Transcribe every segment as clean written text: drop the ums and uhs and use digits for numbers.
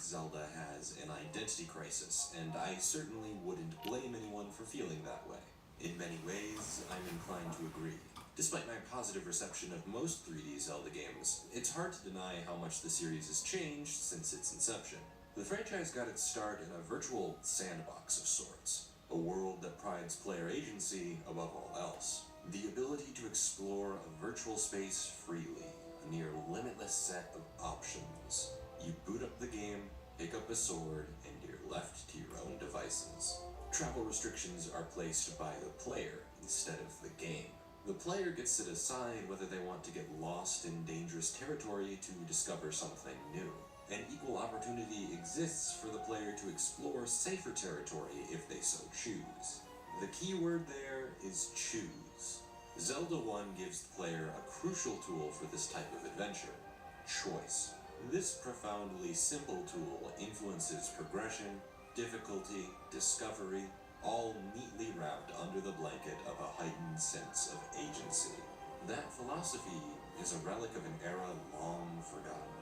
Zelda has an identity crisis, and I certainly wouldn't blame anyone for feeling that way. In many ways, I'm inclined to agree. Despite my positive reception of most 3D Zelda games, it's hard to deny how much the series has changed since its inception. The franchise got its start in a virtual sandbox of sorts, a world that prides player agency above all else. The ability to explore a virtual space freely, a near limitless set of options. You boot up the game, pick up a sword, and you're left to your own devices. Travel restrictions are placed by the player instead of the game. The player gets to decide whether they want to get lost in dangerous territory to discover something new. An equal opportunity exists for the player to explore safer territory if they so choose. The key word there is choose. Zelda 1 gives the player a crucial tool for this type of adventure: choice. This profoundly simple tool influences progression, difficulty, discovery, all neatly wrapped under the blanket of a heightened sense of agency. That philosophy is a relic of an era long forgotten.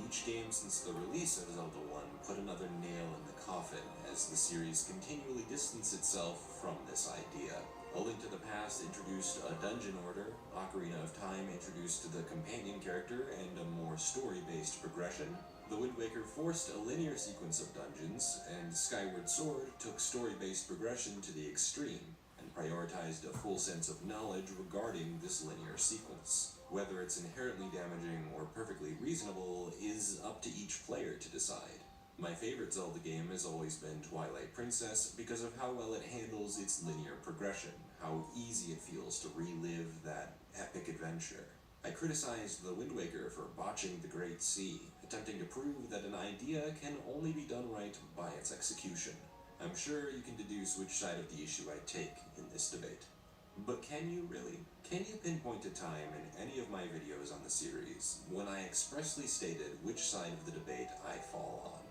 Each game since the release of Zelda 1 put another nail in the coffin as the series continually distanced itself from this idea. A Link to the Past introduced a dungeon order, Ocarina of Time introduced the companion character and a more story-based progression. The Wind Waker forced a linear sequence of dungeons, and Skyward Sword took story-based progression to the extreme and prioritized a full sense of knowledge regarding this linear sequence. Whether it's inherently damaging or perfectly reasonable is up to each player to decide. My favorite Zelda game has always been Twilight Princess because of how well it handles its linear progression, how easy it feels to relive that epic adventure. I criticized The Wind Waker for botching the Great Sea, attempting to prove that an idea can only be done right by its execution. I'm sure you can deduce which side of the issue I take in this debate. But can you really? Can you pinpoint a time in any of my videos on the series when I expressly stated which side of the debate I fall on?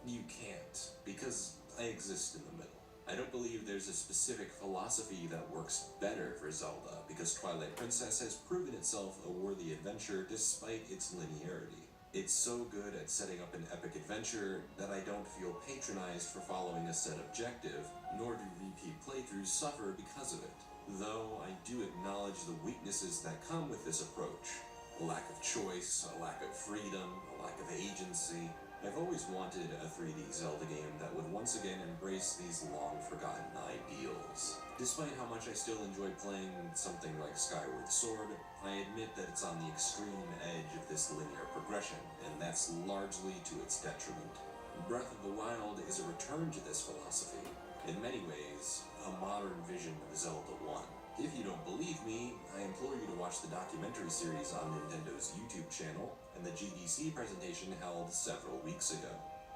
You can't, because I exist in the middle. I don't believe there's a specific philosophy that works better for Zelda, because Twilight Princess has proven itself a worthy adventure despite its linearity. It's so good at setting up an epic adventure that I don't feel patronized for following a set objective, nor do repeat playthroughs suffer because of it. Though I do acknowledge the weaknesses that come with this approach. A lack of choice, a lack of freedom, a lack of agency. I've always wanted a 3D Zelda game that would once again embrace these long-forgotten ideals. Despite how much I still enjoy playing something like Skyward Sword, I admit that it's on the extreme edge of this linear progression, and that's largely to its detriment. Breath of the Wild is a return to this philosophy. In many ways, a modern vision of Zelda 1. If you don't believe me, I implore you to watch the documentary series on Nintendo's YouTube channel and the GDC presentation held several weeks ago.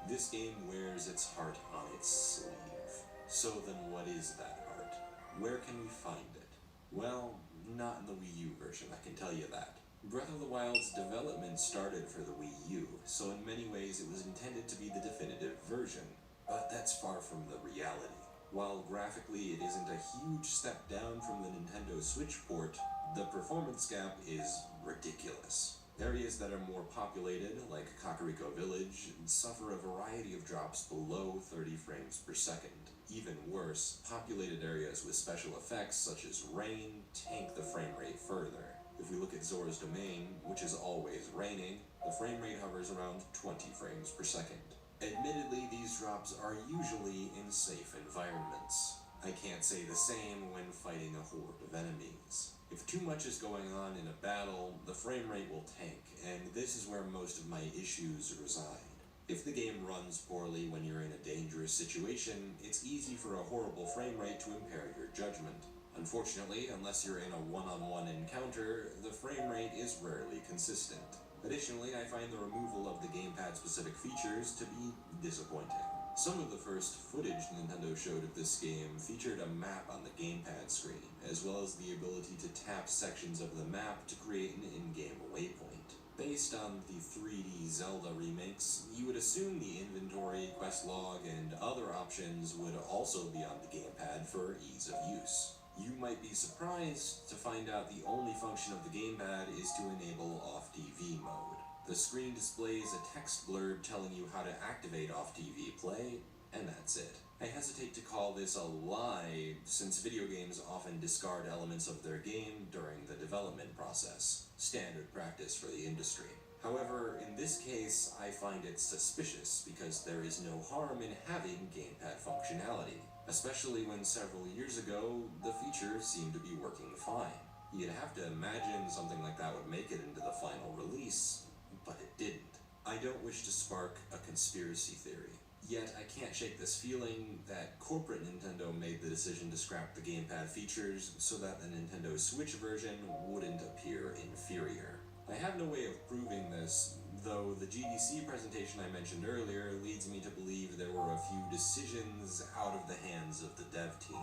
This game wears its heart on its sleeve. So then what is that heart? Where can we find it? Well, not in the Wii U version, I can tell you that. Breath of the Wild's development started for the Wii U, so in many ways it was intended to be the definitive version. But that's far from the reality. While graphically it isn't a huge step down from the Nintendo Switch port, the performance gap is ridiculous. Areas that are more populated, like Kakariko Village, suffer a variety of drops below 30 frames per second. Even worse, populated areas with special effects such as rain tank the frame rate further. If we look at Zora's Domain, which is always raining, the frame rate hovers around 20 frames per second. Admittedly, these drops are usually in safe environments. I can't say the same when fighting a horde of enemies. If too much is going on in a battle, the frame rate will tank, and this is where most of my issues reside. If the game runs poorly when you're in a dangerous situation, it's easy for a horrible frame rate to impair your judgment. Unfortunately, unless you're in a one-on-one encounter, the frame rate is rarely consistent. Additionally, I find the removal of the gamepad-specific features to be disappointing. Some of the first footage Nintendo showed of this game featured a map on the gamepad screen, as well as the ability to tap sections of the map to create an in-game waypoint. Based on the 3D Zelda remakes, you would assume the inventory, quest log, and other options would also be on the gamepad for ease of use. You might be surprised to find out the only function of the gamepad is to enable off-TV mode. The screen displays a text blurb telling you how to activate off-TV play, and that's it. I hesitate to call this a lie, since video games often discard elements of their game during the development process, standard practice for the industry. However, in this case, I find it suspicious because there is no harm in having gamepad functionality, especially when several years ago, the feature seemed to be working fine. You'd have to imagine something like that would make it into the final release, but it didn't. I don't wish to spark a conspiracy theory, yet I can't shake this feeling that corporate Nintendo made the decision to scrap the gamepad features so that the Nintendo Switch version wouldn't appear inferior. I have no way of proving this, though the GDC presentation I mentioned earlier leads me to believe there were a few decisions out of the hands of the dev team.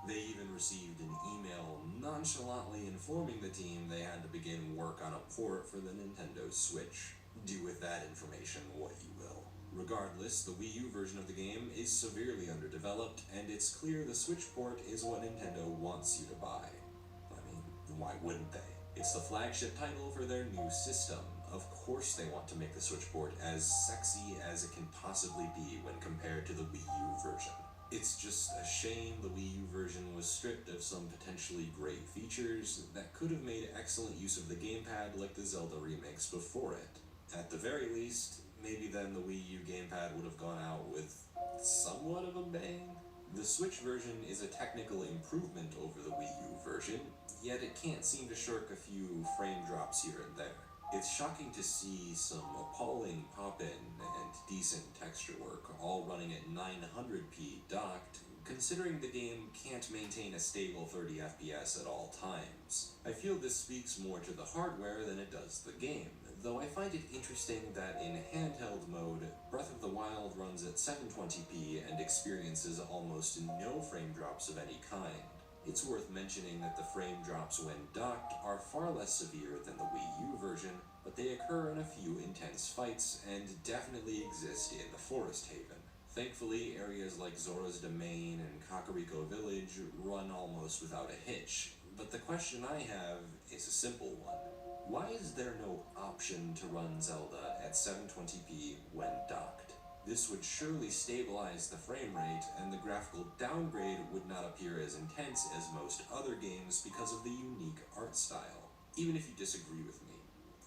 They even received an email nonchalantly informing the team they had to begin work on a port for the Nintendo Switch. Do with that information what you will. Regardless, the Wii U version of the game is severely underdeveloped, and it's clear the Switch port is what Nintendo wants you to buy. I mean, why wouldn't they? It's the flagship title for their new system. Of course they want to make the Switch port as sexy as it can possibly be when compared to the Wii U version. It's just a shame the Wii U version was stripped of some potentially great features that could have made excellent use of the gamepad like the Zelda remakes before it. At the very least, maybe then the Wii U gamepad would have gone out with somewhat of a bang. The Switch version is a technical improvement over the Wii U version, yet it can't seem to shirk a few frame drops here and there. It's shocking to see some appalling pop-in and decent texture work all running at 900p docked, considering the game can't maintain a stable 30 FPS at all times. I feel this speaks more to the hardware than it does the game, though I find it interesting that in handheld mode, Breath of the Wild runs at 720p and experiences almost no frame drops of any kind. It's worth mentioning that the frame drops when docked are far less severe than the Wii U version, but they occur in a few intense fights and definitely exist in the Forest Haven. Thankfully, areas like Zora's Domain and Kakariko Village run almost without a hitch, but the question I have is a simple one. Why is there no option to run Zelda at 720p when docked? This would surely stabilize the frame rate, and the graphical downgrade would not appear as intense as most other games because of the unique art style. Even if you disagree with me,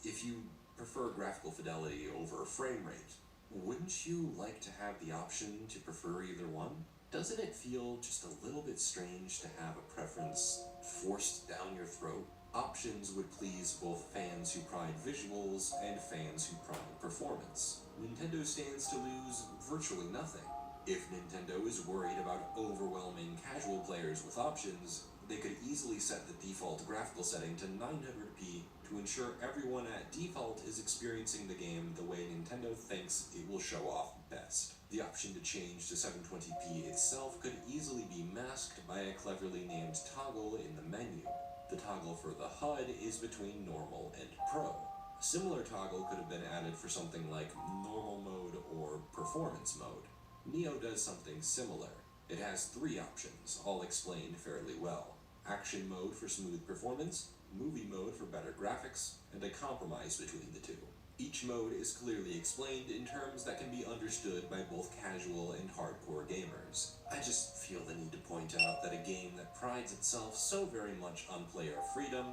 if you prefer graphical fidelity over frame rate, wouldn't you like to have the option to prefer either one? Doesn't it feel just a little bit strange to have a preference forced down your throat? Options would please both fans who pride visuals and fans who pride performance. Nintendo stands to lose virtually nothing. If Nintendo is worried about overwhelming casual players with options, they could easily set the default graphical setting to 900p to ensure everyone at default is experiencing the game the way Nintendo thinks it will show off best. The option to change to 720p itself could easily be masked by a cleverly named toggle in the menu. The toggle for the HUD is between normal and pro. A similar toggle could have been added for something like normal mode or performance mode. Neo does something similar. It has 3 options, all explained fairly well. Action mode for smooth performance, movie mode for better graphics, and a compromise between the two. Each mode is clearly explained in terms that can be understood by both casual and hardcore gamers. I just feel the need to point out that a game that prides itself so very much on player freedom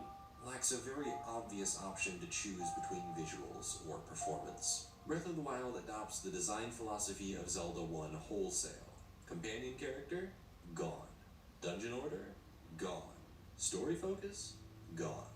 lacks a very obvious option to choose between visuals or performance. Breath of the Wild adopts the design philosophy of Zelda 1 wholesale. Companion character? Gone. Dungeon order? Gone. Story focus? Gone.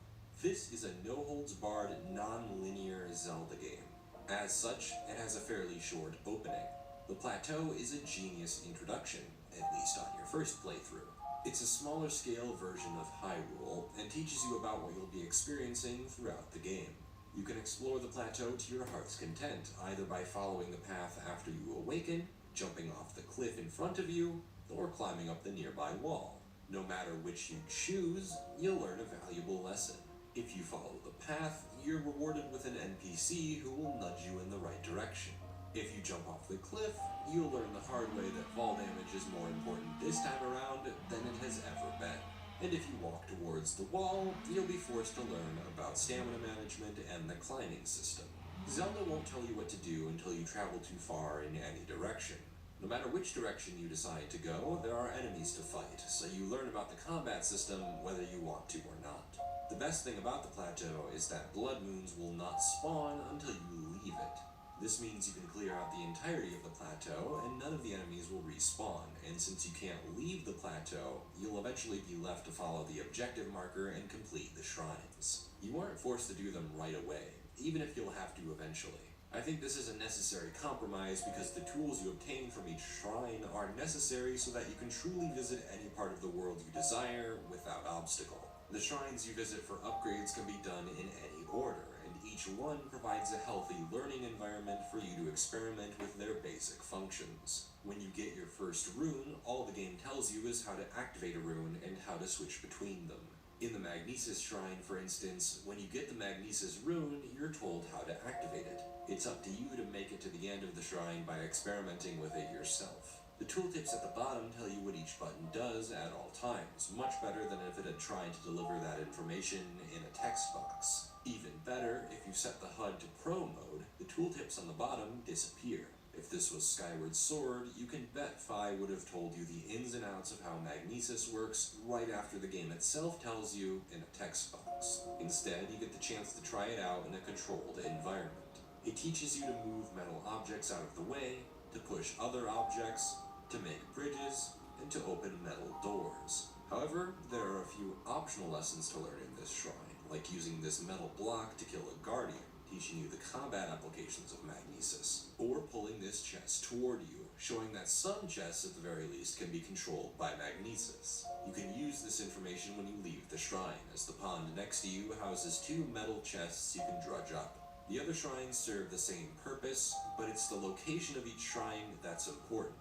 This is a no-holds-barred, non-linear Zelda game. As such, it has a fairly short opening. The plateau is a genius introduction, at least on your first playthrough. It's a smaller-scale version of Hyrule, and teaches you about what you'll be experiencing throughout the game. You can explore the plateau to your heart's content, either by following the path after you awaken, jumping off the cliff in front of you, or climbing up the nearby wall. No matter which you choose, you'll learn a valuable lesson. If you follow the path, you're rewarded with an NPC who will nudge you in the right direction. If you jump off the cliff, you'll learn the hard way that fall damage is more important this time around than it has ever been. And if you walk towards the wall, you'll be forced to learn about stamina management and the climbing system. Zelda won't tell you what to do until you travel too far in any direction. No matter which direction you decide to go, there are enemies to fight, so you learn about the combat system whether you want to or not. The best thing about the plateau is that blood moons will not spawn until you leave it. This means you can clear out the entirety of the plateau and none of the enemies will respawn, and since you can't leave the plateau, you'll eventually be left to follow the objective marker and complete the shrines. You aren't forced to do them right away, even if you'll have to eventually. I think this is a necessary compromise because the tools you obtain from each shrine are necessary so that you can truly visit any part of the world you desire without obstacle. The shrines you visit for upgrades can be done in any order, and each one provides a healthy learning environment for you to experiment with their basic functions. When you get your first rune, all the game tells you is how to activate a rune and how to switch between them. In the Magnesis Shrine, for instance, when you get the Magnesis rune, you're told how to activate it. It's up to you to make it to the end of the shrine by experimenting with it yourself. The tooltips at the bottom tell you what each button does at all times, much better than if it had tried to deliver that information in a text box. Even better, if you set the HUD to Pro mode, the tooltips on the bottom disappear. If this was Skyward Sword, you can bet Fi would have told you the ins and outs of how Magnesis works right after the game itself tells you in a text box. Instead, you get the chance to try it out in a controlled environment. It teaches you to move metal objects out of the way, to push other objects, to make bridges, and to open metal doors. However, there are a few optional lessons to learn in this shrine, like using this metal block to kill a guardian, teaching you the combat applications of Magnesis, or pulling this chest toward you, showing that some chests at the very least can be controlled by Magnesis. You can use this information when you leave the shrine, as the pond next to you houses 2 metal chests you can drudge up. The other shrines serve the same purpose, but it's the location of each shrine that's important.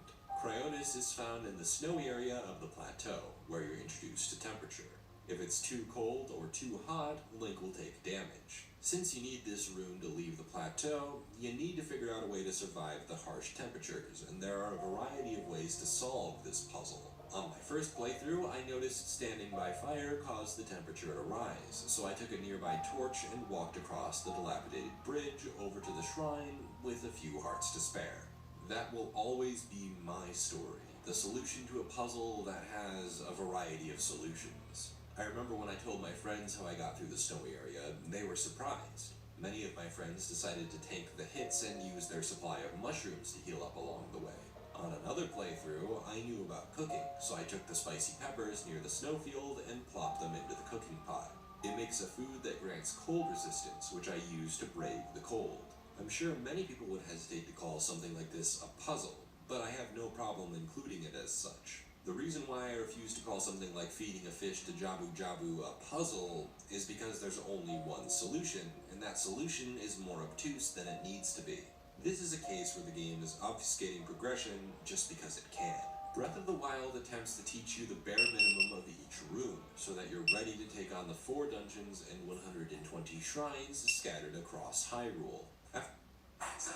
Cryonis is found in the snowy area of the plateau, where you're introduced to temperature. If it's too cold or too hot, Link will take damage. Since you need this rune to leave the plateau, you need to figure out a way to survive the harsh temperatures, and there are a variety of ways to solve this puzzle. On my first playthrough, I noticed standing by fire caused the temperature to rise, so I took a nearby torch and walked across the dilapidated bridge over to the shrine with a few hearts to spare. That will always be my story, the solution to a puzzle that has a variety of solutions. I remember when I told my friends how I got through the snowy area, they were surprised. Many of my friends decided to tank the hits and use their supply of mushrooms to heal up along the way. On another playthrough, I knew about cooking, so I took the spicy peppers near the snowfield and plopped them into the cooking pot. It makes a food that grants cold resistance, which I use to brave the cold. I'm sure many people would hesitate to call something like this a puzzle, but I have no problem including it as such. The reason why I refuse to call something like feeding a fish to Jabu Jabu a puzzle is because there's only one solution, and that solution is more obtuse than it needs to be. This is a case where the game is obfuscating progression just because it can. Breath of the Wild attempts to teach you the bare minimum of each room, so that you're ready to take on the 4 dungeons and 120 shrines scattered across Hyrule. Powerful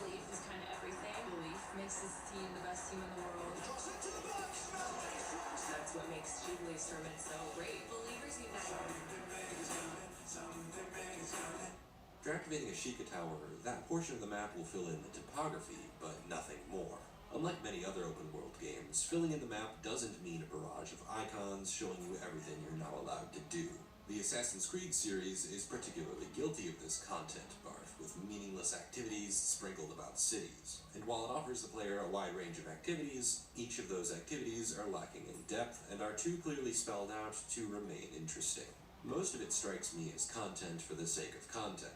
Leaf is kind of everything. Belief makes this team the best team in the world. That's what makes Jubilee's tournament so great. Believers unite. After activating a Sheikah Tower, that portion of the map will fill in the topography, but nothing more. Unlike many other open-world games, filling in the map doesn't mean a barrage of icons showing you everything you're not allowed to do. The Assassin's Creed series is particularly guilty of this content barf, with meaningless activities sprinkled about cities. And while it offers the player a wide range of activities, each of those activities are lacking in depth and are too clearly spelled out to remain interesting. Most of it strikes me as content for the sake of content.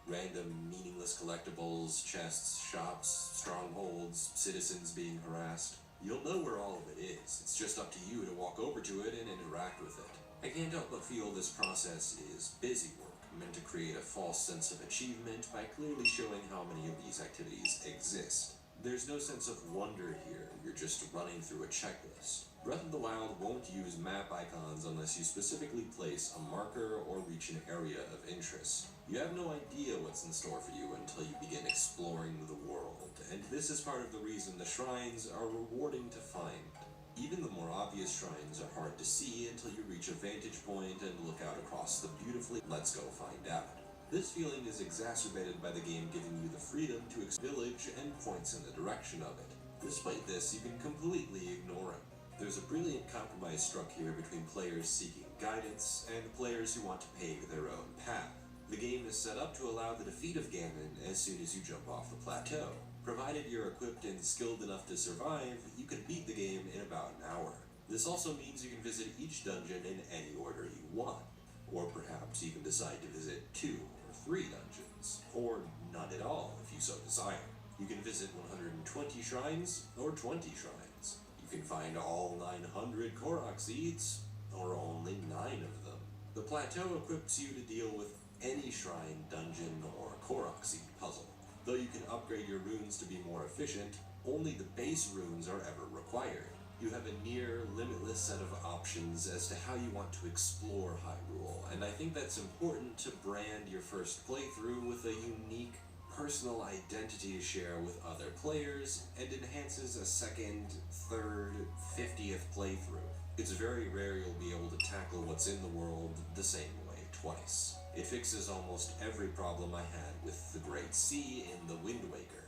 Random, meaningless collectibles, chests, shops, strongholds, citizens being harassed. You'll know where all of it is. It's just up to you to walk over to it and interact with it. I can't help but feel this process is busy work, meant to create a false sense of achievement by clearly showing how many of these activities exist. There's no sense of wonder here, you're just running through a checklist. Breath of the Wild won't use map icons unless you specifically place a marker or reach an area of interest. You have no idea what's in store for you until you begin exploring the world, and this is part of the reason the shrines are rewarding to find. Even the more obvious shrines are hard to see until you reach a vantage point and look out across the beautifully. Let's go find out. This feeling is exacerbated by the game giving you the freedom to village and points in the direction of it. Despite this, you can completely ignore it. There's a brilliant compromise struck here between players seeking guidance and players who want to pave their own path. The game is set up to allow the defeat of Ganon as soon as you jump off the plateau. Provided you're equipped and skilled enough to survive, you can beat the game in about an hour. This also means you can visit each dungeon in any order you want, or perhaps even decide to visit 2 or 3 dungeons, or none at all if you so desire. You can visit 120 shrines or 20 shrines. You can find all 900 Korok seeds, or only 9 of them. The plateau equips you to deal with any shrine, dungeon, or Korok seed puzzle. Though you can upgrade your runes to be more efficient, only the base runes are ever required. You have a near limitless set of options as to how you want to explore Hyrule, and I think that's important to brand your first playthrough with a unique personal identity to share with other players, and enhances a second, third, 50th playthrough. It's very rare you'll be able to tackle what's in the world the same way twice. It fixes almost every problem I had with the Great Sea in The Wind Waker.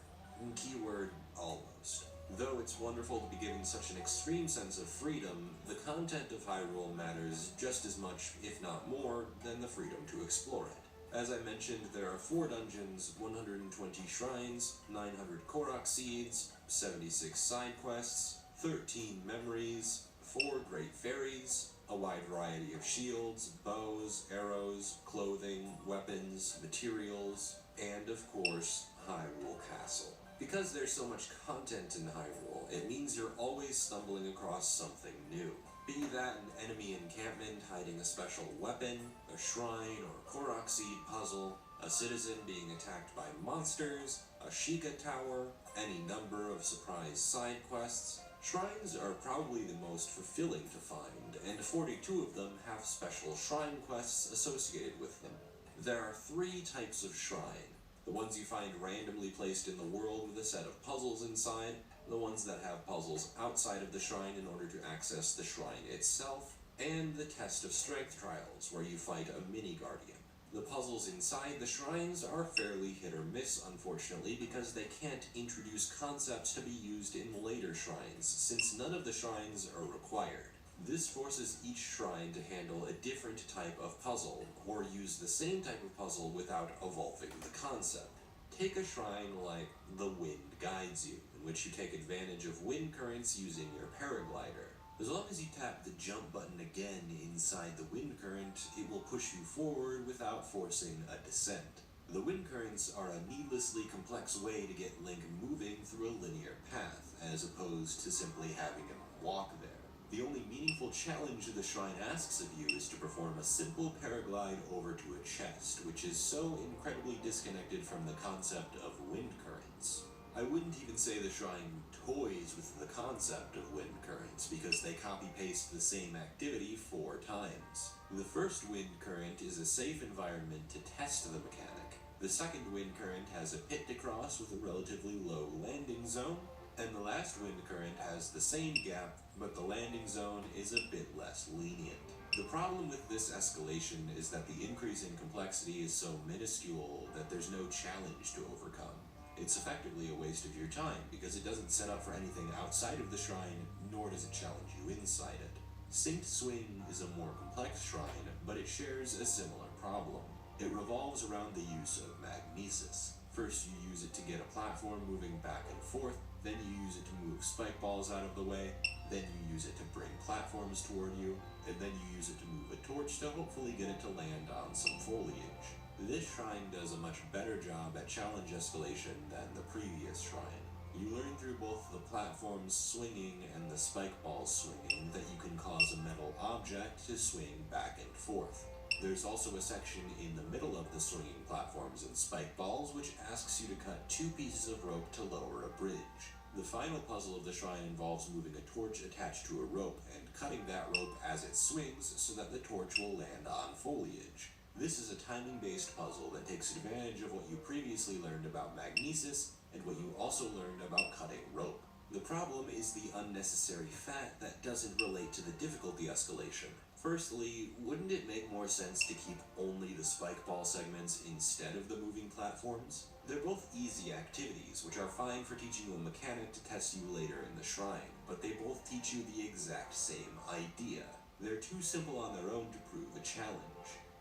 Keyword, almost. Though it's wonderful to be given such an extreme sense of freedom, the content of Hyrule matters just as much, if not more, than the freedom to explore it. As I mentioned, there are 4 dungeons, 120 shrines, 900 Korok seeds, 76 side quests, 13 memories, 4 great fairies, a wide variety of shields, bows, arrows, clothing, weapons, materials, and of course, Hyrule Castle. Because there's so much content in Hyrule, it means you're always stumbling across something new. Be that an enemy encampment hiding a special weapon, a shrine or Korok seed puzzle, a citizen being attacked by monsters, a Sheikah tower, any number of surprise side quests. Shrines are probably the most fulfilling to find, and 42 of them have special shrine quests associated with them. There are 3 types of shrine. The ones you find randomly placed in the world with a set of puzzles inside, the ones that have puzzles outside of the shrine in order to access the shrine itself, and the test of strength trials, where you fight a mini-guardian. The puzzles inside the shrines are fairly hit or miss, unfortunately, because they can't introduce concepts to be used in later shrines, since none of the shrines are required. This forces each shrine to handle a different type of puzzle, or use the same type of puzzle without evolving the concept. Take a shrine like The Wind Guides You, in which you take advantage of wind currents using your paraglider. As long as you tap the jump button again inside the wind current, it will push you forward without forcing a descent. The wind currents are a needlessly complex way to get Link moving through a linear path, as opposed to simply having him walk there. The only meaningful challenge the shrine asks of you is to perform a simple paraglide over to a chest, which is so incredibly disconnected from the concept of wind currents. I wouldn't even say the shrine toys with the concept of wind currents, because they copy-paste the same activity 4 times. The first wind current is a safe environment to test the mechanic. The second wind current has a pit to cross with a relatively low landing zone, and the last wind current has the same gap, but the landing zone is a bit less lenient. The problem with this escalation is that the increase in complexity is so minuscule that there's no challenge to overcome. It's effectively a waste of your time, because it doesn't set up for anything outside of the shrine, nor does it challenge you inside it. Synced Swing is a more complex shrine, but it shares a similar problem. It revolves around the use of magnesis. First you use it to get a platform moving back and forth, then you use it to move spike balls out of the way, then you use it to bring platforms toward you, and then you use it to move a torch to hopefully get it to land on some foliage. This shrine does a much better job at challenge escalation than the previous shrine. You learn through both the platforms swinging and the spike balls swinging that you can cause a metal object to swing back and forth. There's also a section in the middle of the swinging platforms and spike balls which asks you to cut 2 pieces of rope to lower a bridge. The final puzzle of the shrine involves moving a torch attached to a rope and cutting that rope as it swings so that the torch will land on foliage. This is a timing-based puzzle that takes advantage of what you previously learned about magnesis and what you also learned about cutting rope. The problem is the unnecessary fat that doesn't relate to the difficulty escalation. Firstly, wouldn't it make more sense to keep only the spike ball segments instead of the moving platforms? They're both easy activities, which are fine for teaching you a mechanic to test you later in the shrine, but they both teach you the exact same idea. They're too simple on their own to prove a challenge.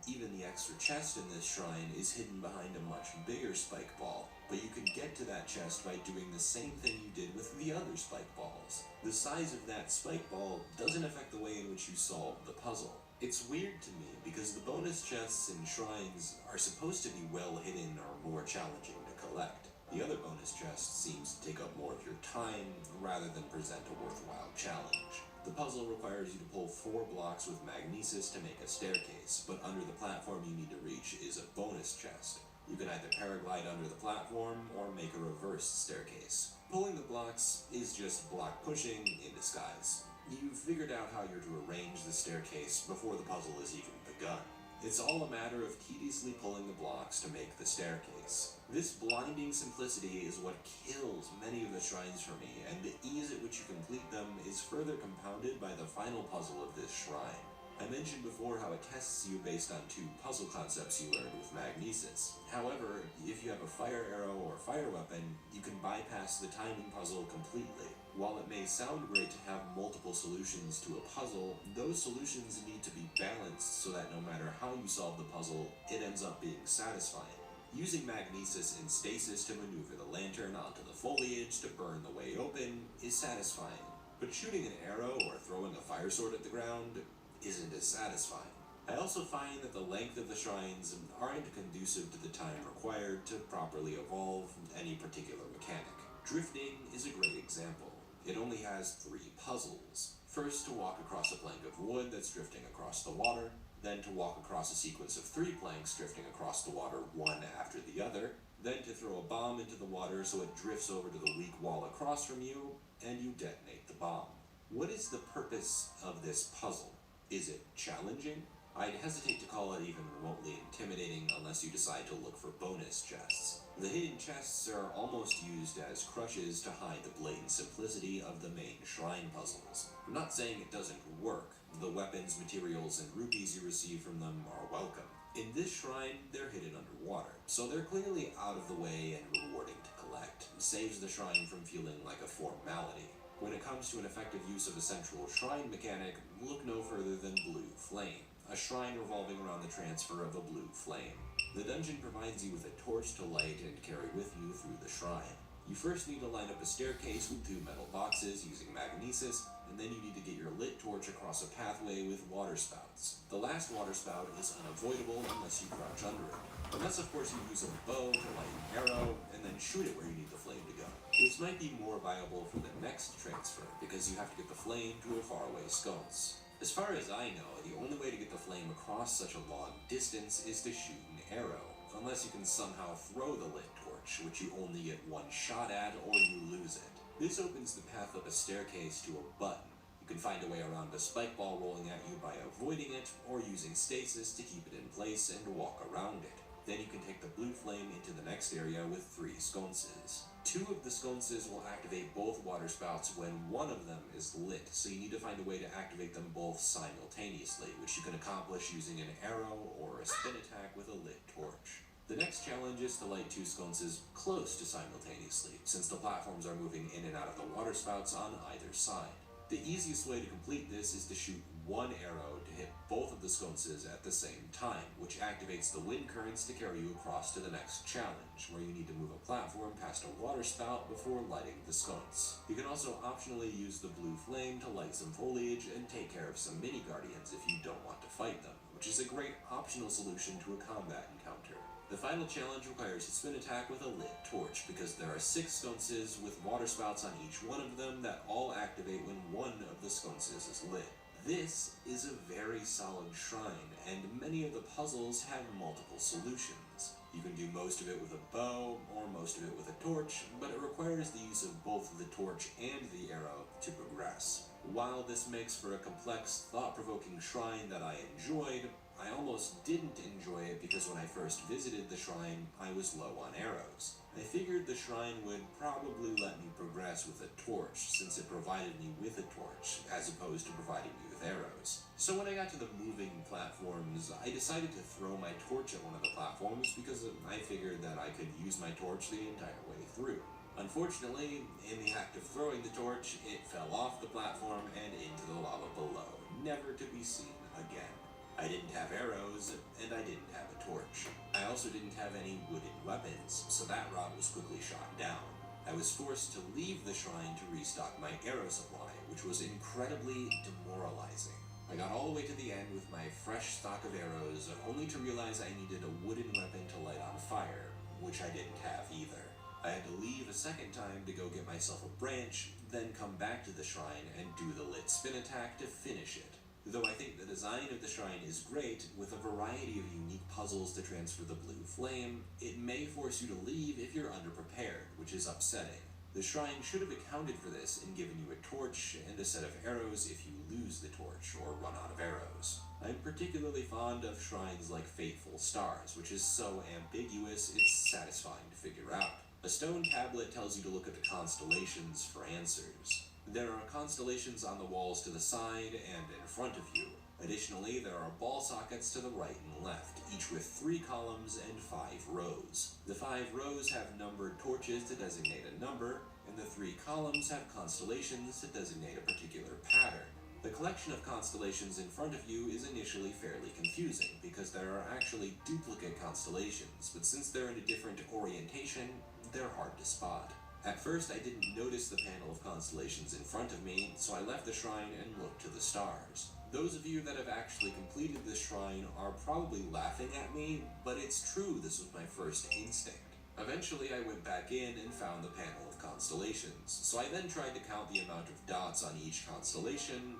Even the extra chest in this shrine is hidden behind a much bigger spike ball, but you can get to that chest by doing the same thing you did with the other spike balls. The size of that spike ball doesn't affect the way in which you solve the puzzle. It's weird to me because the bonus chests in shrines are supposed to be well hidden or more challenging to collect. The other bonus chest seems to take up more of your time rather than present a worthwhile challenge. The puzzle requires you to pull 4 blocks with magnesis to make a staircase, but under the platform you need to reach is a bonus chest. You can either paraglide under the platform or make a reversed staircase. Pulling the blocks is just block pushing in disguise. You've figured out how you're to arrange the staircase before the puzzle is even begun. It's all a matter of tediously pulling the blocks to make the staircase. This blinding simplicity is what kills many of the shrines for me, and the ease at which you complete them is further compounded by the final puzzle of this shrine. I mentioned before how it tests you based on 2 puzzle concepts you learned with magnesis. However, if you have a fire arrow or fire weapon, you can bypass the timing puzzle completely. While it may sound great to have multiple solutions to a puzzle, those solutions need to be balanced so that no matter how you solve the puzzle, it ends up being satisfying. Using magnesis and stasis to maneuver the lantern onto the foliage to burn the way open is satisfying, but shooting an arrow or throwing a fire sword at the ground isn't as satisfying. I also find that the length of the shrines aren't conducive to the time required to properly evolve any particular mechanic. Drifting is a great example. It only has 3 puzzles. First, to walk across a plank of wood that's drifting across the water, then to walk across a sequence of 3 planks drifting across the water one after the other, then to throw a bomb into the water so it drifts over to the weak wall across from you, and you detonate the bomb. What is the purpose of this puzzle? Is it challenging? I'd hesitate to call it even remotely intimidating unless you decide to look for bonus chests. The hidden chests are almost used as crutches to hide the blatant simplicity of the main shrine puzzles. I'm not saying it doesn't work. The weapons, materials, and rupees you receive from them are welcome. In this shrine, they're hidden underwater, so they're clearly out of the way and rewarding to collect. It saves the shrine from feeling like a formality. When it comes to an effective use of a central shrine mechanic, look no further than Blue Flame, a shrine revolving around the transfer of a blue flame. The dungeon provides you with a torch to light and carry with you through the shrine. You first need to line up a staircase with 2 metal boxes using magnesis, and then you need to get your lit torch across a pathway with water spouts. The last water spout is unavoidable unless you crouch under it. Unless of course you use a bow to light an arrow, and then shoot it where you need the flame to go. This might be more viable for the next transfer, because you have to get the flame to a faraway sconce. As far as I know, the only way to get the flame across such a long distance is to shoot an arrow, unless you can somehow throw the lit torch, which you only get 1 shot at or you lose it. This opens the path up a staircase to a button. You can find a way around a spike ball rolling at you by avoiding it or using stasis to keep it in place and walk around it. Then you can take the blue flame into the next area with 3 sconces. 2 of the sconces will activate both water spouts when one of them is lit, so you need to find a way to activate them both simultaneously, which you can accomplish using an arrow or a spin attack with a lit torch. The next challenge is to light 2 sconces close to simultaneously, since the platforms are moving in and out of the water spouts on either side. The easiest way to complete this is to shoot 1 arrow to hit both of the sconces at the same time, which activates the wind currents to carry you across to the next challenge, where you need to move a platform past a water spout before lighting the sconce. You can also optionally use the blue flame to light some foliage and take care of some mini guardians if you don't want to fight them, which is a great optional solution to a combat encounter. The final challenge requires a spin attack with a lit torch, because there are 6 sconces with water spouts on each one of them that all activate when one of the sconces is lit. This is a very solid shrine, and many of the puzzles have multiple solutions. You can do most of it with a bow, or most of it with a torch, but it requires the use of both the torch and the arrow to progress. While this makes for a complex, thought-provoking shrine that I enjoyed, I almost didn't enjoy it because when I first visited the shrine, I was low on arrows. I figured the shrine would probably let me progress with a torch, since it provided me with a torch, as opposed to providing me with arrows. So when I got to the moving platforms, I decided to throw my torch at one of the platforms because I figured that I could use my torch the entire way through. Unfortunately, in the act of throwing the torch, it fell off the platform and into the lava below, never to be seen again. I didn't have arrows, and I didn't have a torch. I also didn't have any wooden weapons, so that rod was quickly shot down. I was forced to leave the shrine to restock my arrow supply, which was incredibly demoralizing. I got all the way to the end with my fresh stock of arrows, only to realize I needed a wooden weapon to light on fire, which I didn't have either. I had to leave a second time to go get myself a branch, then come back to the shrine and do the lit spin attack to finish it. Though I think the design of the shrine is great, with a variety of unique puzzles to transfer the blue flame, it may force you to leave if you're underprepared, which is upsetting. The shrine should have accounted for this and given you a torch and a set of arrows if you lose the torch or run out of arrows. I'm particularly fond of shrines like Fateful Stars, which is so ambiguous it's satisfying to figure out. A stone tablet tells you to look at the constellations for answers. There are constellations on the walls to the side and in front of you. Additionally, there are ball sockets to the right and left, each with 3 columns and 5 rows. The 5 rows have numbered torches to designate a number, and the 3 columns have constellations to designate a particular pattern. The collection of constellations in front of you is initially fairly confusing, because there are actually duplicate constellations, but since they're in a different orientation, they're hard to spot. At first, I didn't notice the panel of constellations in front of me, so I left the shrine and looked to the stars. Those of you that have actually completed this shrine are probably laughing at me, but it's true this was my first instinct. Eventually, I went back in and found the panel of constellations, so I then tried to count the amount of dots on each constellation,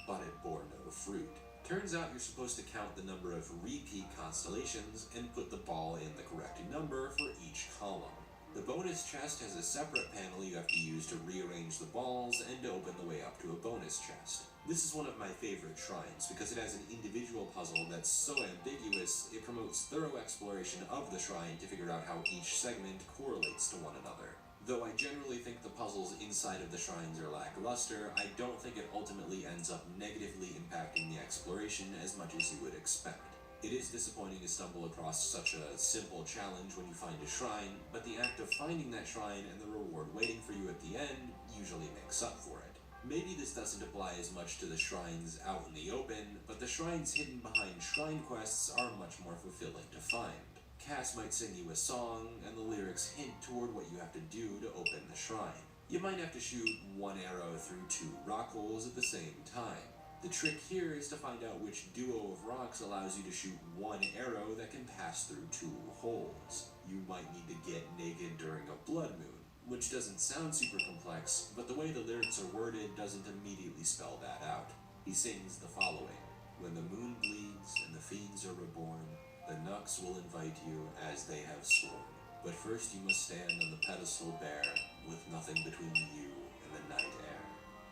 but it bore no fruit. Turns out you're supposed to count the number of repeat constellations and put the ball in the correct number for each column. The bonus chest has a separate panel you have to use to rearrange the balls and to open the way up to a bonus chest. This is one of my favorite shrines because it has an individual puzzle that's so ambiguous it promotes thorough exploration of the shrine to figure out how each segment correlates to one another. Though I generally think the puzzles inside of the shrines are lackluster, I don't think it ultimately ends up negatively impacting the exploration as much as you would expect. It is disappointing to stumble across such a simple challenge when you find a shrine, but the act of finding that shrine and the reward waiting for you at the end usually makes up for it. Maybe this doesn't apply as much to the shrines out in the open, but the shrines hidden behind shrine quests are much more fulfilling to find. Cass might sing you a song, and the lyrics hint toward what you have to do to open the shrine. You might have to shoot 1 arrow through 2 rock holes at the same time. The trick here is to find out which duo of rocks allows you to shoot 1 arrow that can pass through 2 holes. You might need to get naked during a blood moon, which doesn't sound super complex, but the way the lyrics are worded doesn't immediately spell that out. He sings the following: "When the moon bleeds and the fiends are reborn, the Nux will invite you as they have sworn. But first you must stand on the pedestal bare, with nothing between you and the night air."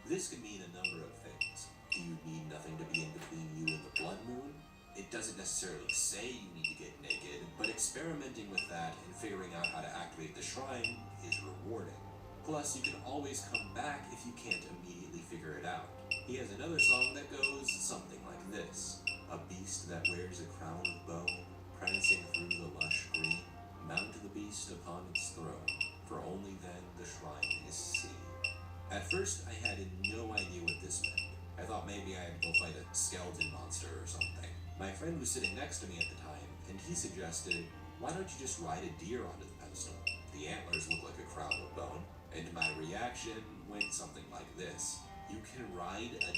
This could mean a number of things. Do you need nothing to be in between you and the blood moon? It doesn't necessarily say you need to get naked, but experimenting with that and figuring out how to activate the shrine is rewarding. Plus, you can always come back if you can't immediately figure it out. He has another song that goes something like this: "A beast that wears a crown of bone, prancing through the lush green, mount the beast upon its throne, for only then the shrine is seen." At first, I had no idea what this meant. I thought maybe I had to go fight a skeleton monster or something. My friend was sitting next to me at the time, and he suggested, "Why don't you just ride a deer onto the pedestal? The antlers look like a crown of bone." And my reaction went something like this: "You can ride a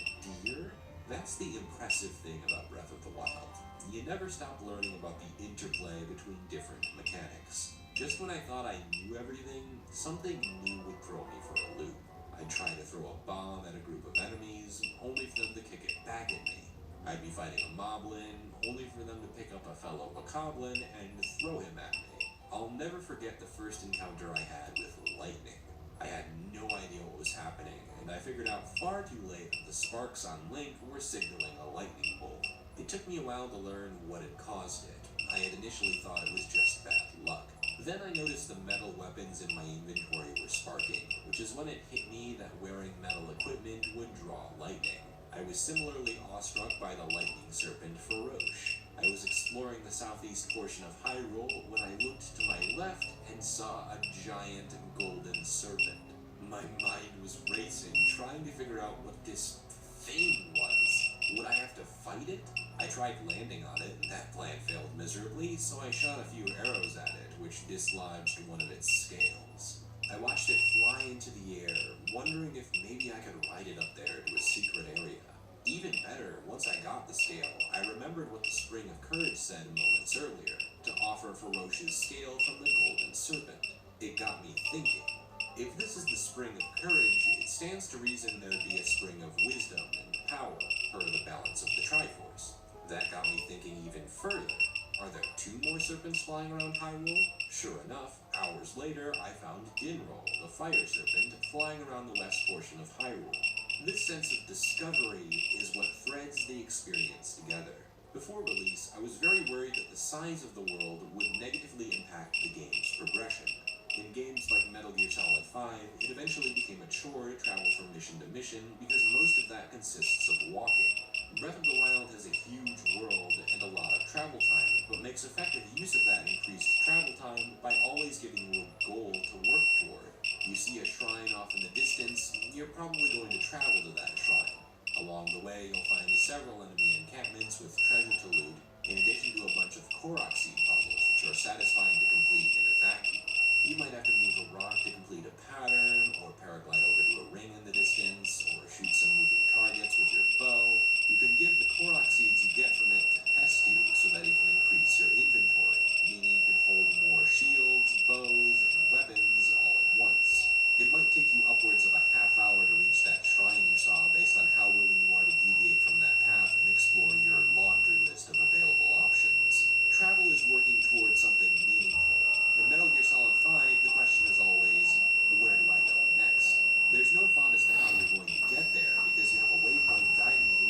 deer?" That's the impressive thing about Breath of the Wild. You never stop learning about the interplay between different mechanics. Just when I thought I knew everything, something new would throw me for a loop. I'd try to throw a bomb at a group of enemies, only for them to kick it back at me. I'd be fighting a moblin, only for them to pick up a fellow bokoblin and throw him at me. I'll never forget the first encounter I had with lightning. I had no idea what was happening, and I figured out far too late that the sparks on Link were signaling a lightning bolt. It took me a while to learn what had caused it. I had initially thought it was just bad luck. Then I noticed the metal weapons in my inventory were sparking, which is when it hit me that wearing metal equipment would draw lightning. I I was similarly awestruck by the lightning serpent Faroche. I was exploring the southeast portion of Hyrule when I looked to my left and saw a giant golden serpent. My mind was racing, trying to figure out what this thing was. Would I have to fight it? I tried landing on it, and that plan failed miserably, so I shot a few arrows at it, which dislodged one of its scales. I watched it fly into the air, wondering if maybe I could ride it up there to a secret area. Even better, once I got the scale, I remembered what the Spring of Courage said moments earlier, to offer Faroche's scale from the golden serpent. It got me thinking. If this is the Spring of Courage, it stands to reason there'd be a Spring of Wisdom and Power, per the balance of the Triforce. That got me thinking even further. Are there 2 more serpents flying around Hyrule? Sure enough, hours later, I found Dinroll, the fire serpent, flying around the west portion of Hyrule. This sense of discovery is what threads the experience together. Before release, I was very worried that the size of the world would negatively impact the game's progression. In games like Metal Gear Solid 5, it eventually became a chore to travel from mission to mission because most of that consists of walking. Breath of the Wild has a huge world and a lot of travel time, but makes effective use of that increased travel time by always giving you a goal to work toward. You see a shrine off in the distance, you're probably going to travel to that shrine. Along the way, you'll find several enemy encampments with treasure to loot, in addition to a bunch of Korok seed puzzles, which are satisfying to complete in a vacuum. You might have to move a rock to complete a pattern, or paraglide over to a ring in the distance, or shoot some moving targets with your bow. You can give the Korok seeds you get from it to Hestu so that it can increase your inventory, meaning you can hold more shields, bows, and weapons all at once. It might take you upwards of a half hour to reach that shrine you saw based on how willing you are to deviate from that path and explore your laundry list of available options. Travel is working towards something meaningful. In Metal Gear Solid 5, the question is always, where do I go next? There's no thought as to how you're going to get there because you have a waypoint guiding you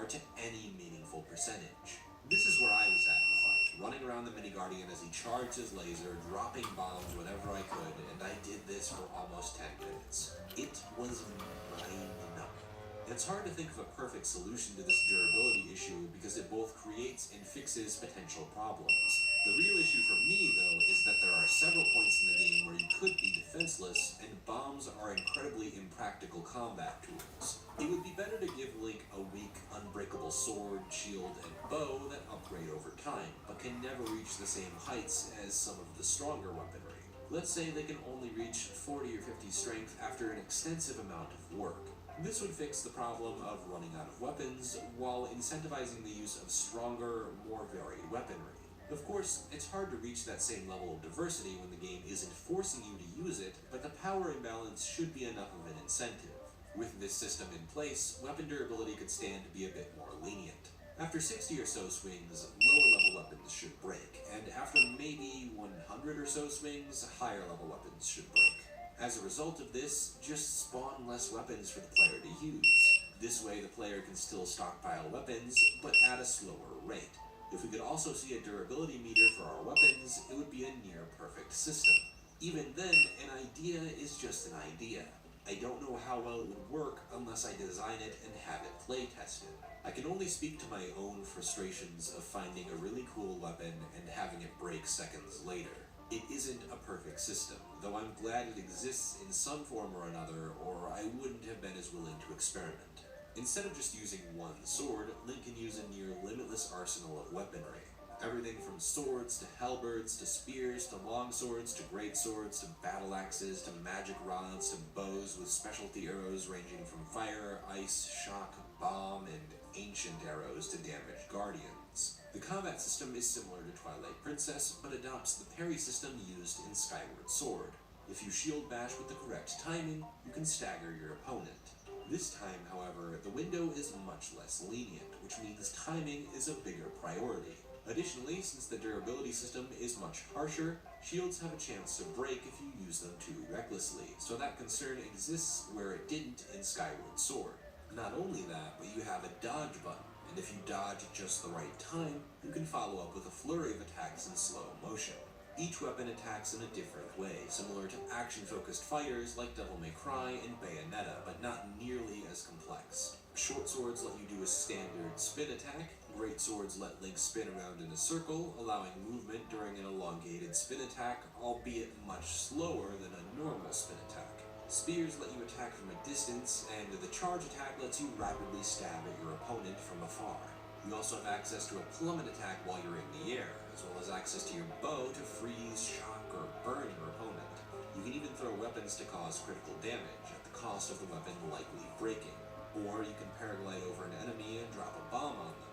to any meaningful percentage. This is where I was at in the fight, running around the mini guardian as he charged his laser, dropping bombs whenever I could, and I did this for almost 10 minutes. It was mind-numbing. It's hard to think of a perfect solution to this durability issue because it both creates and fixes potential problems. The real issue for me, though, is that there are several points in the game where you could be defenseless, and bombs are incredibly impractical combat tools. It would be better to give Link a weak, unbreakable sword, shield, and bow that upgrade over time, but can never reach the same heights as some of the stronger weaponry. Let's say they can only reach 40 or 50 strength after an extensive amount of work. This would fix the problem of running out of weapons, while incentivizing the use of stronger, more varied weaponry. Of course, it's hard to reach that same level of diversity when the game isn't forcing you to use it, but the power imbalance should be enough of an incentive. With this system in place, weapon durability could stand to be a bit more lenient. After 60 or so swings, lower level weapons should break, and after maybe 100 or so swings, higher level weapons should break. As a result of this, just spawn less weapons for the player to use. This way the player can still stockpile weapons, but at a slower rate. If we could also see a durability meter for our weapons, it would be a near perfect system. Even then, an idea is just an idea. I don't know how well it would work unless I design it and have it play tested. I can only speak to my own frustrations of finding a really cool weapon and having it break seconds later. It isn't a perfect system, though I'm glad it exists in some form or another, or I wouldn't have been as willing to experiment. Instead of just using one sword, Link can use a near limitless arsenal of weaponry. Everything from swords to halberds to spears to longswords to greatswords to battle axes to magic rods to bows with specialty arrows ranging from fire, ice, shock, bomb, and ancient arrows to damage guardians. The combat system is similar to Twilight Princess, but adopts the parry system used in Skyward Sword. If you shield bash with the correct timing, you can stagger your opponent. This time, however, the window is much less lenient, which means timing is a bigger priority. Additionally, since the durability system is much harsher, shields have a chance to break if you use them too recklessly, so that concern exists where it didn't in Skyward Sword. Not only that, but you have a dodge button, and if you dodge at just the right time, you can follow up with a flurry of attacks in slow motion. Each weapon attacks in a different way, similar to action-focused fighters like Devil May Cry and Bayonetta, but not nearly as complex. Short swords let you do a standard spin attack, great swords let Link spin around in a circle, allowing movement during an elongated spin attack, albeit much slower than a normal spin attack. Spears let you attack from a distance, and the charge attack lets you rapidly stab at your opponent from afar. You also have access to a plummet attack while you're in the air, as well as access to your bow to freeze, shock, or burn your opponent. You can even throw weapons to cause critical damage, at the cost of the weapon likely breaking. Or you can paraglide over an enemy and drop a bomb on them.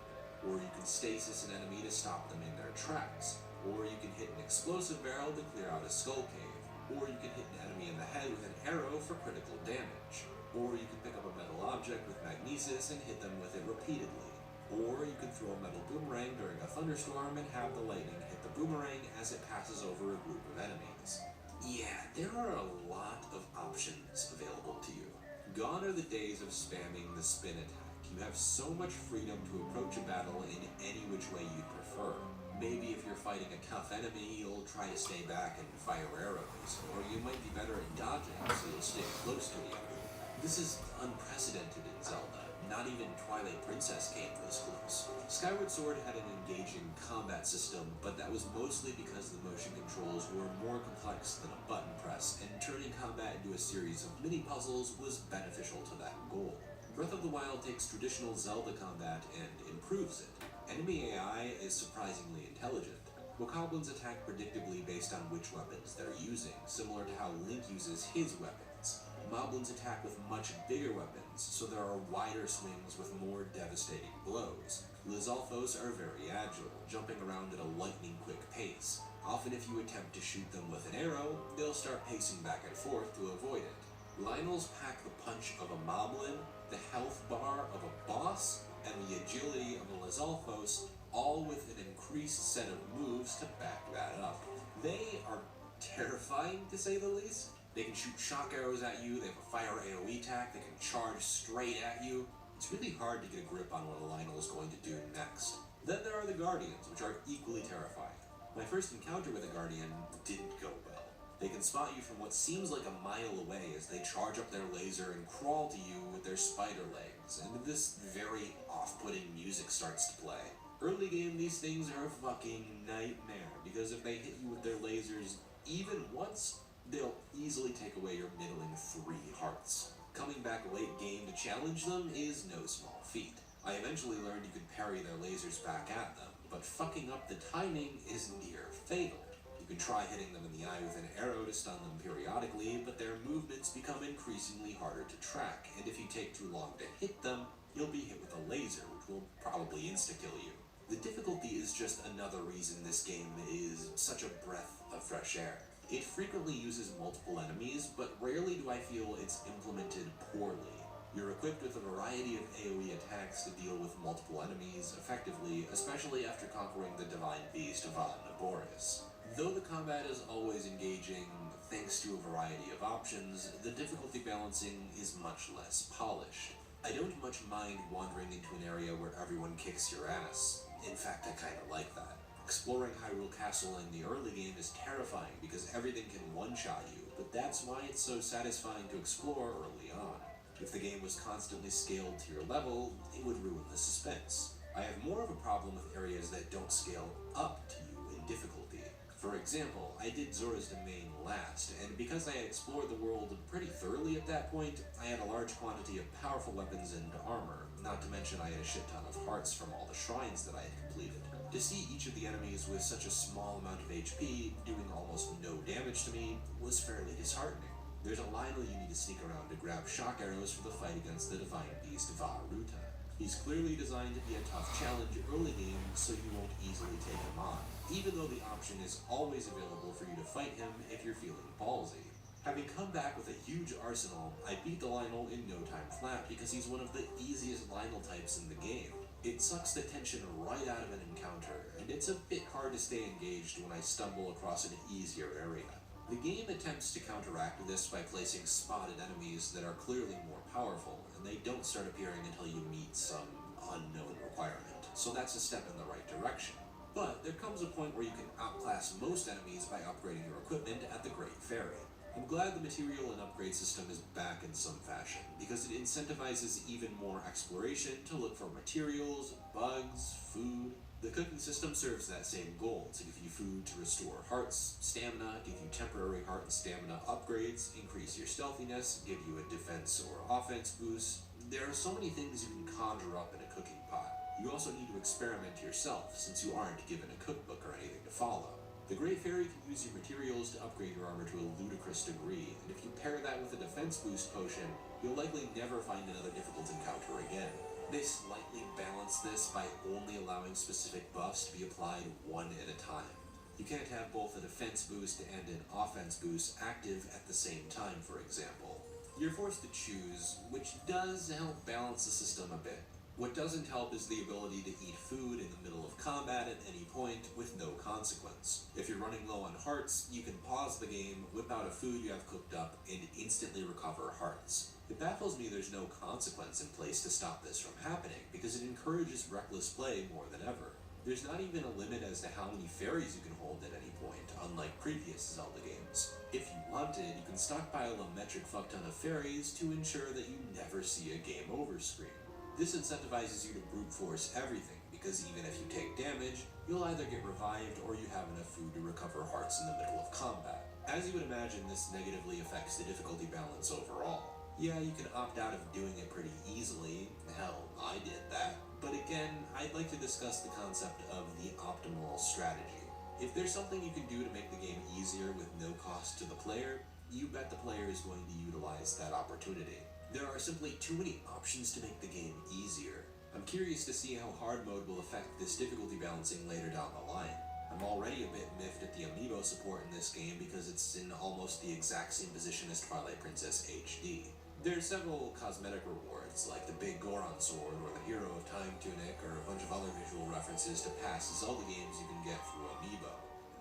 Or you can stasis an enemy to stop them in their tracks. Or you can hit an explosive barrel to clear out a skull cave. Or you can hit an enemy in the head with an arrow for critical damage. Or you can pick up a metal object with magnesis and hit them with it repeatedly. Or you can throw a metal boomerang during a thunderstorm and have the lightning hit the boomerang as it passes over a group of enemies. Yeah, there are a lot of options available to you. Gone are the days of spamming the spin attack. You have so much freedom to approach a battle in any which way you'd prefer. Maybe if you're fighting a tough enemy, you'll try to stay back and fire arrows, or you might be better at dodging, so you'll stay close to the enemy. This is unprecedented in Zelda. Not even Twilight Princess came this close. Skyward Sword had an engaging combat system, but that was mostly because the motion controls were more complex than a button press, and turning combat into a series of mini-puzzles was beneficial to that goal. Breath of the Wild takes traditional Zelda combat and improves it. Enemy AI is surprisingly intelligent. Bokoblins attack predictably based on which weapons they're using, similar to how Link uses his weapons. Moblins attack with much bigger weapons, so there are wider swings with more devastating blows. Lizalfos are very agile, jumping around at a lightning-quick pace. Often if you attempt to shoot them with an arrow, they'll start pacing back and forth to avoid it. Lionels pack the punch of a Moblin, the health bar of a boss, and the agility of a Lizalfos, all with an increased set of moves to back that up. They are terrifying, to say the least. They can shoot shock arrows at you, they have a fire AoE attack, they can charge straight at you. It's really hard to get a grip on what a Lionel is going to do next. Then there are the Guardians, which are equally terrifying. My first encounter with a Guardian didn't go well. They can spot you from what seems like a mile away as they charge up their laser and crawl to you with their spider legs, and this very off-putting music starts to play. Early game, these things are a fucking nightmare, because if they hit you with their lasers even once, they'll easily take away your middling 3 hearts. Coming back late game to challenge them is no small feat. I eventually learned you could parry their lasers back at them, but fucking up the timing is near fatal. You can try hitting them in the eye with an arrow to stun them periodically, but their movements become increasingly harder to track, and if you take too long to hit them, you'll be hit with a laser, which will probably insta-kill you. The difficulty is just another reason this game is such a breath of fresh air. It frequently uses multiple enemies, but rarely do I feel it's implemented poorly. You're equipped with a variety of AoE attacks to deal with multiple enemies effectively, especially after conquering the divine beast Van Boris. Though the combat is always engaging, thanks to a variety of options, the difficulty balancing is much less polished. I don't much mind wandering into an area where everyone kicks your ass. In fact, I kinda like that. Exploring Hyrule Castle in the early game is terrifying because everything can one-shot you, but that's why it's so satisfying to explore early on. If the game was constantly scaled to your level, it would ruin the suspense. I have more of a problem with areas that don't scale up to you in difficulty. For example, I did Zora's Domain last, and because I had explored the world pretty thoroughly at that point, I had a large quantity of powerful weapons and armor, not to mention I had a shit ton of hearts from all the shrines that I had completed. To see each of the enemies with such a small amount of HP doing almost no damage to me was fairly disheartening. There's a Lionel you need to sneak around to grab shock arrows for the fight against the divine beast Varuta. He's clearly designed to be a tough challenge early game, so you won't easily take him on, even though the option is always available for you to fight him if you're feeling ballsy. Having come back with a huge arsenal, I beat the Lionel in no time flat because he's one of the easiest Lionel types in the game. It sucks the tension right out of an encounter, and it's a bit hard to stay engaged when I stumble across an easier area. The game attempts to counteract this by placing spotted enemies that are clearly more powerful, and they don't start appearing until you meet some unknown requirement, so that's a step in the right direction. But there comes a point where you can outclass most enemies by upgrading your equipment at the Great Ferry. I'm glad the material and upgrade system is back in some fashion, because it incentivizes even more exploration to look for materials, bugs, food. The cooking system serves that same goal, to give you food to restore hearts, stamina, give you temporary heart and stamina upgrades, increase your stealthiness, give you a defense or offense boost. There are so many things you can conjure up in a cooking pot. You also need to experiment yourself, since you aren't given a cookbook or anything to follow. The Great Fairy can use your materials to upgrade your armor to a ludicrous degree, and if you pair that with a defense boost potion, you'll likely never find another difficult encounter again. They slightly balance this by only allowing specific buffs to be applied one at a time. You can't have both a defense boost and an offense boost active at the same time, for example. You're forced to choose, which does help balance the system a bit. What doesn't help is the ability to eat food in the middle of combat at any point with no consequence. If you're running low on hearts, you can pause the game, whip out a food you have cooked up, and instantly recover hearts. It baffles me there's no consequence in place to stop this from happening, because it encourages reckless play more than ever. There's not even a limit as to how many fairies you can hold at any point, unlike previous Zelda games. If you wanted, you can stockpile a metric fuck ton of fairies to ensure that you never see a game over screen. This incentivizes you to brute force everything, because even if you take damage, you'll either get revived or you have enough food to recover hearts in the middle of combat. As you would imagine, this negatively affects the difficulty balance overall. Yeah, you can opt out of doing it pretty easily. Hell, I did that. But again, I'd like to discuss the concept of the optimal strategy. If there's something you can do to make the game easier with no cost to the player, you bet the player is going to utilize that opportunity. There are simply too many options to make the game easier. I'm curious to see how hard mode will affect this difficulty balancing later down the line. I'm already a bit miffed at the amiibo support in this game because it's in almost the exact same position as Twilight Princess HD. There are several cosmetic rewards, like the big Goron sword or the Hero of Time tunic, or a bunch of other visual references to past Zelda games you can get through amiibo.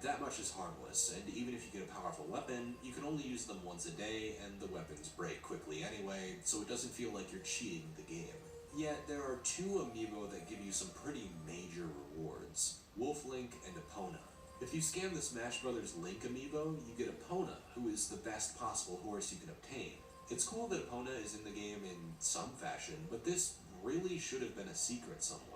That much is harmless, and even if you get a powerful weapon, you can only use them once a day, and the weapons break quickly anyway, so it doesn't feel like you're cheating the game. Yet there are two amiibo that give you some pretty major rewards, Wolf Link and Epona. If you scan the Smash Bros. Link amiibo, you get Epona, who is the best possible horse you can obtain. It's cool that Epona is in the game in some fashion, but this really should have been a secret somewhere.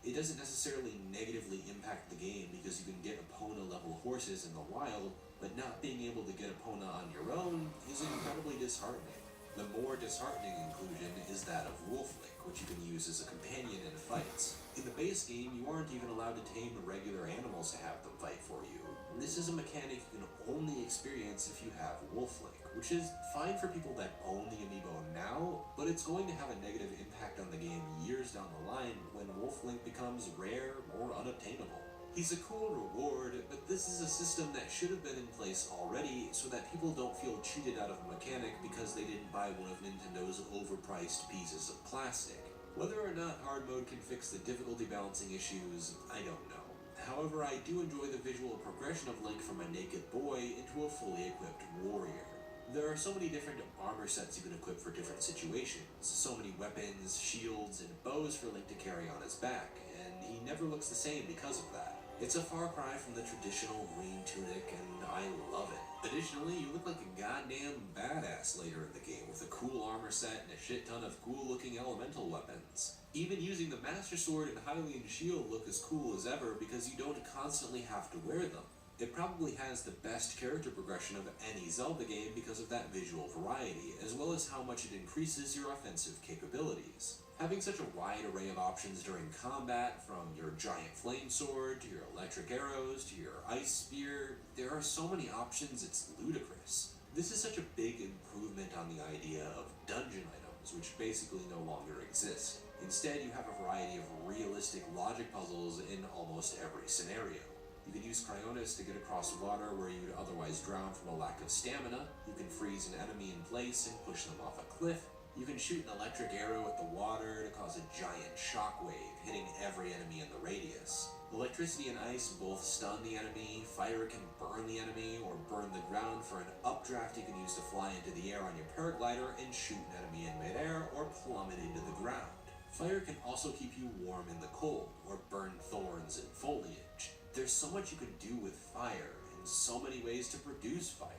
It doesn't necessarily negatively impact the game because you can get Epona level horses in the wild, but not being able to get Epona on your own is incredibly disheartening. The more disheartening inclusion is that of Wolf Link, which you can use as a companion in fights. In the base game, you aren't even allowed to tame regular animals to have them fight for you. This is a mechanic you can only experience if you have Wolf Link, which is fine for people that own the amiibo now, but it's going to have a negative impact on the game years down the line when Wolf Link becomes rare or unobtainable. He's a cool reward, but this is a system that should have been in place already so that people don't feel cheated out of a mechanic because they didn't buy one of Nintendo's overpriced pieces of plastic. Whether or not hard mode can fix the difficulty balancing issues, I don't know. However, I do enjoy the visual progression of Link from a naked boy into a fully equipped warrior. There are so many different armor sets you can equip for different situations, so many weapons, shields, and bows for Link to carry on his back, and he never looks the same because of that. It's a far cry from the traditional green tunic, and I love it. Additionally, you look like a goddamn badass later in the game with a cool armor set and a shit ton of cool looking elemental weapons. Even using the Master Sword and Hylian Shield look as cool as ever because you don't constantly have to wear them. It probably has the best character progression of any Zelda game because of that visual variety, as well as how much it increases your offensive capabilities. Having such a wide array of options during combat, from your giant flame sword, to your electric arrows, to your ice spear, there are so many options it's ludicrous. This is such a big improvement on the idea of dungeon items, which basically no longer exist. Instead, you have a variety of realistic logic puzzles in almost every scenario. You can use Cryonis to get across water where you would otherwise drown from a lack of stamina. You can freeze an enemy in place and push them off a cliff. You can shoot an electric arrow at the water to cause a giant shockwave, hitting every enemy in the radius. Electricity and ice both stun the enemy, fire can burn the enemy, or burn the ground for an updraft you can use to fly into the air on your paraglider and shoot an enemy in midair or plummet into the ground. Fire can also keep you warm in the cold, or burn thorns and foliage. There's so much you can do with fire, and so many ways to produce fire.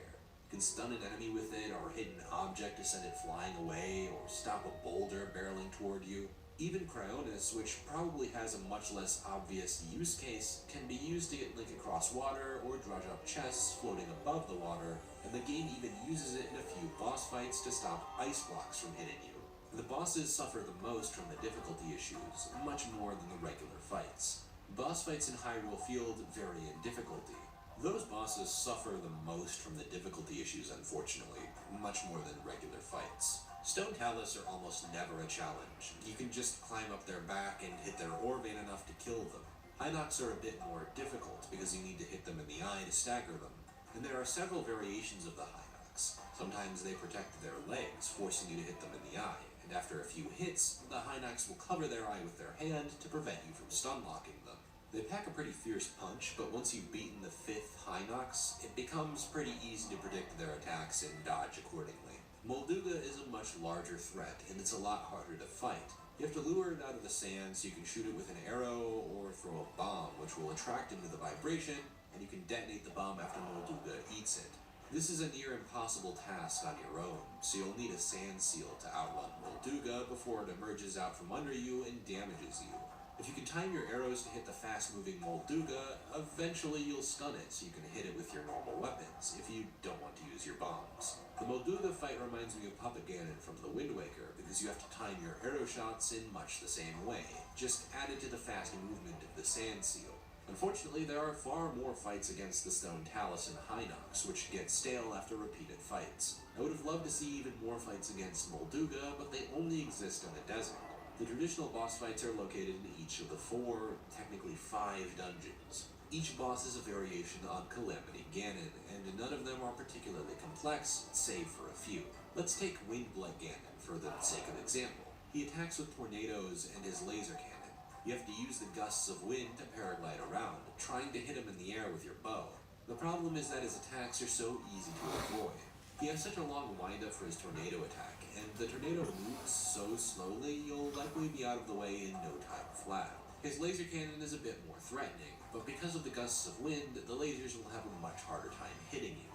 You can stun an enemy with it, or hit an object to send it flying away, or stop a boulder barreling toward you. Even Cryonis, which probably has a much less obvious use case, can be used to get Link across water or dredge up chests floating above the water, and the game even uses it in a few boss fights to stop ice blocks from hitting you. The bosses suffer the most from the difficulty issues, much more than the regular fights. Boss fights in Hyrule Field vary in difficulty. Those bosses suffer the most from the difficulty issues, unfortunately, much more than regular fights. Stone Talus are almost never a challenge. You can just climb up their back and hit their ore vein enough to kill them. Hinox are a bit more difficult because you need to hit them in the eye to stagger them. And there are several variations of the Hinox. Sometimes they protect their legs, forcing you to hit them in the eye. And after a few hits, the Hinox will cover their eye with their hand to prevent you from stun locking them. They pack a pretty fierce punch, but once you've beaten the 5th Hinox, it becomes pretty easy to predict their attacks and dodge accordingly. Molduga is a much larger threat, and it's a lot harder to fight. You have to lure it out of the sand so you can shoot it with an arrow or throw a bomb, which will attract into the vibration, and you can detonate the bomb after Molduga eats it. This is a near impossible task on your own, so you'll need a sand seal to outrun Molduga before it emerges out from under you and damages you. If you can time your arrows to hit the fast-moving Molduga, eventually you'll stun it so you can hit it with your normal weapons, if you don't want to use your bombs. The Molduga fight reminds me of Puppet Ganon from The Wind Waker, because you have to time your arrow shots in much the same way, just added to the fast movement of the Sand Seal. Unfortunately, there are far more fights against the Stone Talus and Hinox, which get stale after repeated fights. I would have loved to see even more fights against Molduga, but they only exist in the desert. The traditional boss fights are located in each of the 4, technically 5 dungeons. Each boss is a variation on Calamity Ganon, and none of them are particularly complex, save for a few. Let's take Windblight Ganon for the sake of example. He attacks with tornadoes and his laser cannon. You have to use the gusts of wind to paraglide around, trying to hit him in the air with your bow. The problem is that his attacks are so easy to avoid. He has such a long windup for his tornado attack, and the tornado moves so slowly you'll likely be out of the way in no time flat. His laser cannon is a bit more threatening, but because of the gusts of wind, the lasers will have a much harder time hitting you.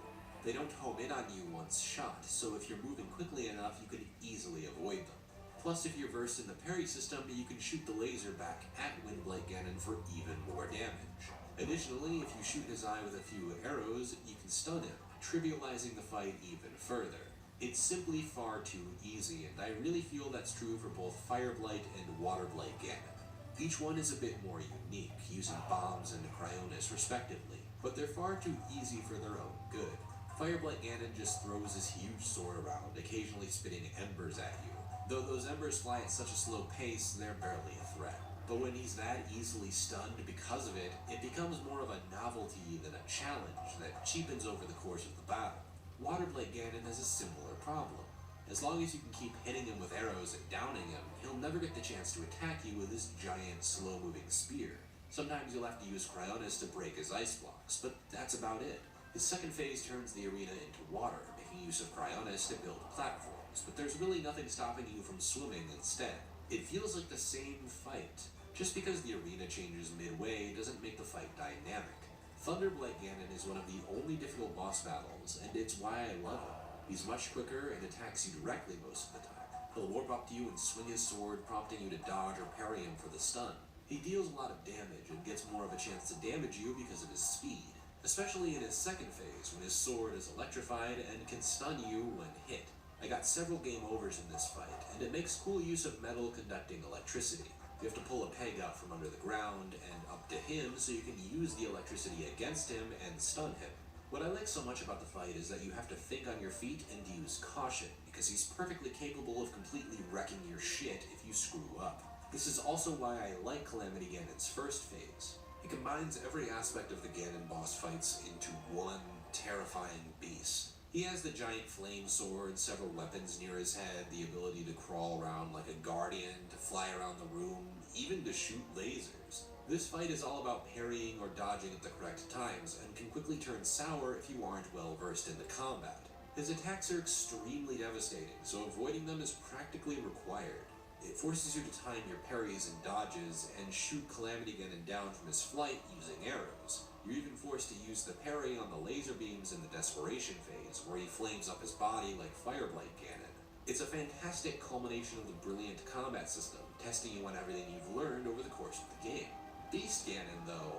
They don't home in on you once shot, so if you're moving quickly enough, you can easily avoid them. Plus, if you're versed in the parry system, you can shoot the laser back at Windblight Ganon for even more damage. Additionally, if you shoot his eye with a few arrows, you can stun him, trivializing the fight even further. It's simply far too easy, and I really feel that's true for both Fireblight and Waterblight Ganon. Each one is a bit more unique, using bombs and Cryonis respectively, but they're far too easy for their own good. Fireblight Ganon just throws his huge sword around, occasionally spitting embers at you. Though those embers fly at such a slow pace, they're barely a threat. But when he's that easily stunned because of it, it becomes more of a novelty than a challenge that cheapens over the course of the battle. Waterblight Ganon has a similar problem. As long as you can keep hitting him with arrows and downing him, he'll never get the chance to attack you with his giant, slow-moving spear. Sometimes you'll have to use Cryonis to break his ice blocks, but that's about it. His second phase turns the arena into water, making use of Cryonis to build platforms, but there's really nothing stopping you from swimming instead. It feels like the same fight. Just because the arena changes midway doesn't make the fight dynamic. Thunderblight Ganon is one of the only difficult boss battles, and it's why I love him. He's much quicker and attacks you directly most of the time. He'll warp up to you and swing his sword, prompting you to dodge or parry him for the stun. He deals a lot of damage and gets more of a chance to damage you because of his speed, especially in his second phase when his sword is electrified and can stun you when hit. I got several game overs in this fight, and it makes cool use of metal conducting electricity. You have to pull a peg out from under the ground and up to him so you can use the electricity against him and stun him. What I like so much about the fight is that you have to think on your feet and use caution, because he's perfectly capable of completely wrecking your shit if you screw up. This is also why I like Calamity Ganon's first phase. It combines every aspect of the Ganon boss fights into one terrifying beast. He has the giant flame sword, several weapons near his head, the ability to crawl around like a guardian, to fly around the room, even to shoot lasers. This fight is all about parrying or dodging at the correct times, and can quickly turn sour if you aren't well versed in the combat. His attacks are extremely devastating, so avoiding them is practically required. It forces you to time your parries and dodges, and shoot Calamity Ganon down from his flight using arrows. You're even forced to use the parry on the laser beams in the Desperation phase, where he flames up his body like Fireblight Ganon. It's a fantastic culmination of the brilliant combat system, testing you on everything you've learned over the course of the game. Beast Ganon, though,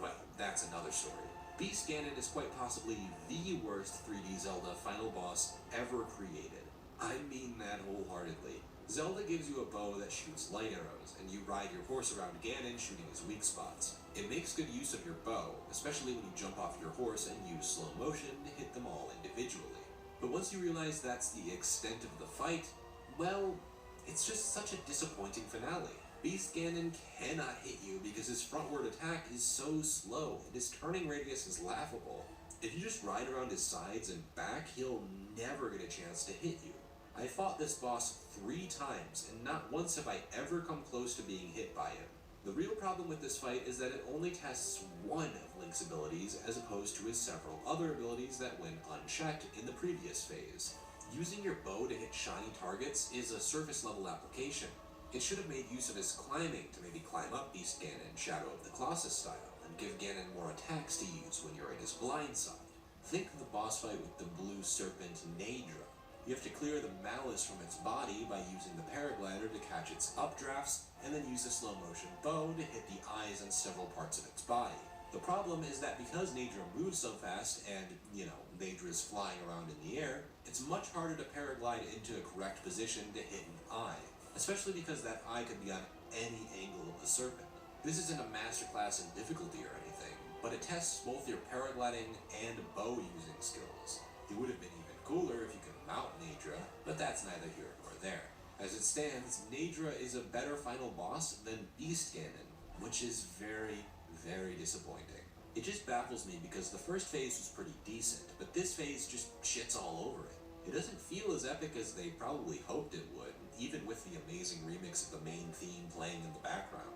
well, that's another story. Beast Ganon is quite possibly the worst 3D Zelda final boss ever created. I mean that wholeheartedly. Zelda gives you a bow that shoots light arrows, and you ride your horse around Ganon shooting his weak spots. It makes good use of your bow, especially when you jump off your horse and use slow motion to hit them all individually. But once you realize that's the extent of the fight, well, it's just such a disappointing finale. Beast Ganon cannot hit you because his frontward attack is so slow, and his turning radius is laughable. If you just ride around his sides and back, he'll never get a chance to hit you. I fought this boss 3 times, and not once have I ever come close to being hit by him. The real problem with this fight is that it only tests one of Link's abilities as opposed to his several other abilities that went unchecked in the previous phase. Using your bow to hit shiny targets is a surface level application. It should have made use of his climbing to maybe climb up Beast Ganon Shadow of the Colossus style, and give Ganon more attacks to use when you're in his blind side. Think of the boss fight with the blue serpent Naedra. You have to clear the malice from its body by using the paraglider to catch its updrafts, and then use the slow motion bow to hit the eyes and several parts of its body. The problem is that because Naedra moves so fast, and, Naedra's flying around in the air, it's much harder to paraglide into a correct position to hit an eye, especially because that eye could be on any angle of the serpent. This isn't a masterclass in difficulty or anything, but it tests both your paragliding and bow using skills. It would have been even cooler if you could mount Naedra, but that's neither here nor there. As it stands, Naedra is a better final boss than Beast Ganon, which is very, very disappointing. It just baffles me because the first phase was pretty decent, but this phase just shits all over it. It doesn't feel as epic as they probably hoped it would, even with the amazing remix of the main theme playing in the background.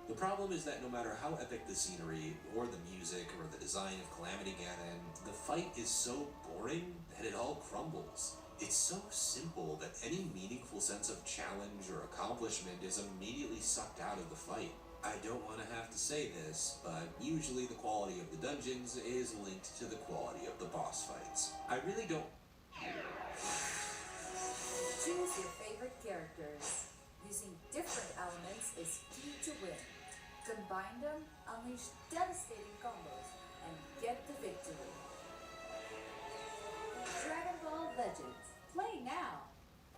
The problem is that no matter how epic the scenery, or the music, or the design of Calamity Ganon, the fight is so boring that it all crumbles. It's so simple that any meaningful sense of challenge or accomplishment is immediately sucked out of the fight. I don't want to have to say this, but usually the quality of the dungeons is linked to the quality of the boss fights. I really don't. Choose your favorite characters. Using different elements is key to win. Combine them, unleash devastating combos, and get the victory. Dragon Ball Legends. Play now!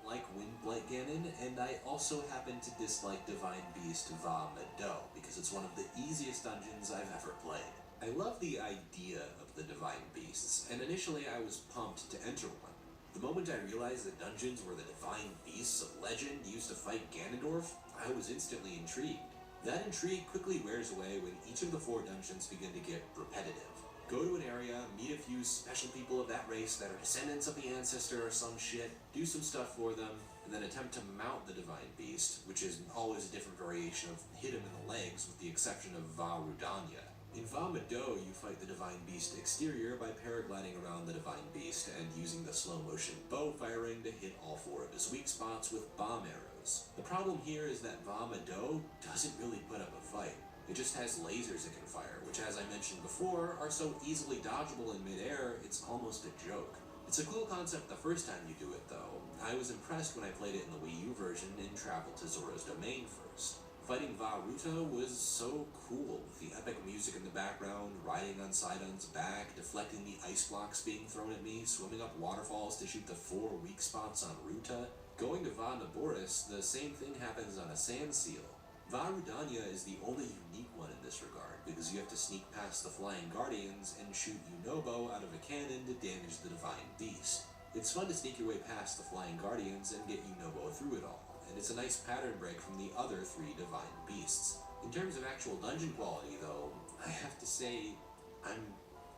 Like Windblight Ganon, and I also happen to dislike Divine Beast Va Mado because it's one of the easiest dungeons I've ever played. I love the idea of the Divine Beasts, and initially I was pumped to enter one. The moment I realized that dungeons were the Divine Beasts of Legend used to fight Ganondorf, I was instantly intrigued. That intrigue quickly wears away when each of the 4 dungeons begin to get repetitive. Go to an area, meet a few special people of that race that are descendants of the ancestor or some shit, do some stuff for them, and then attempt to mount the Divine Beast, which is always a different variation of hit him in the legs with the exception of Va Rudanya. In Va Mado, you fight the Divine Beast exterior by paragliding around the Divine Beast and using the slow-motion bow firing to hit all 4 of his weak spots with bomb arrows. The problem here is that Va Mado doesn't really put up a fight. It just has lasers it can fire, which, as I mentioned before, are so easily dodgeable in midair, it's almost a joke. It's a cool concept the first time you do it, though. I was impressed when I played it in the Wii U version and traveled to Zora's Domain first. Fighting Va Ruta was so cool, with the epic music in the background, riding on Sidon's back, deflecting the ice blocks being thrown at me, swimming up waterfalls to shoot the 4 weak spots on Ruta. Going to Va Naboris, the same thing happens on a sand seal. Va Rudanya is the only unique one in this regard, because you have to sneak past the Flying Guardians and shoot Yunobo out of a cannon to damage the Divine Beast. It's fun to sneak your way past the Flying Guardians and get Yunobo through it all, and it's a nice pattern break from the other 3 Divine Beasts. In terms of actual dungeon quality, though, I have to say, I'm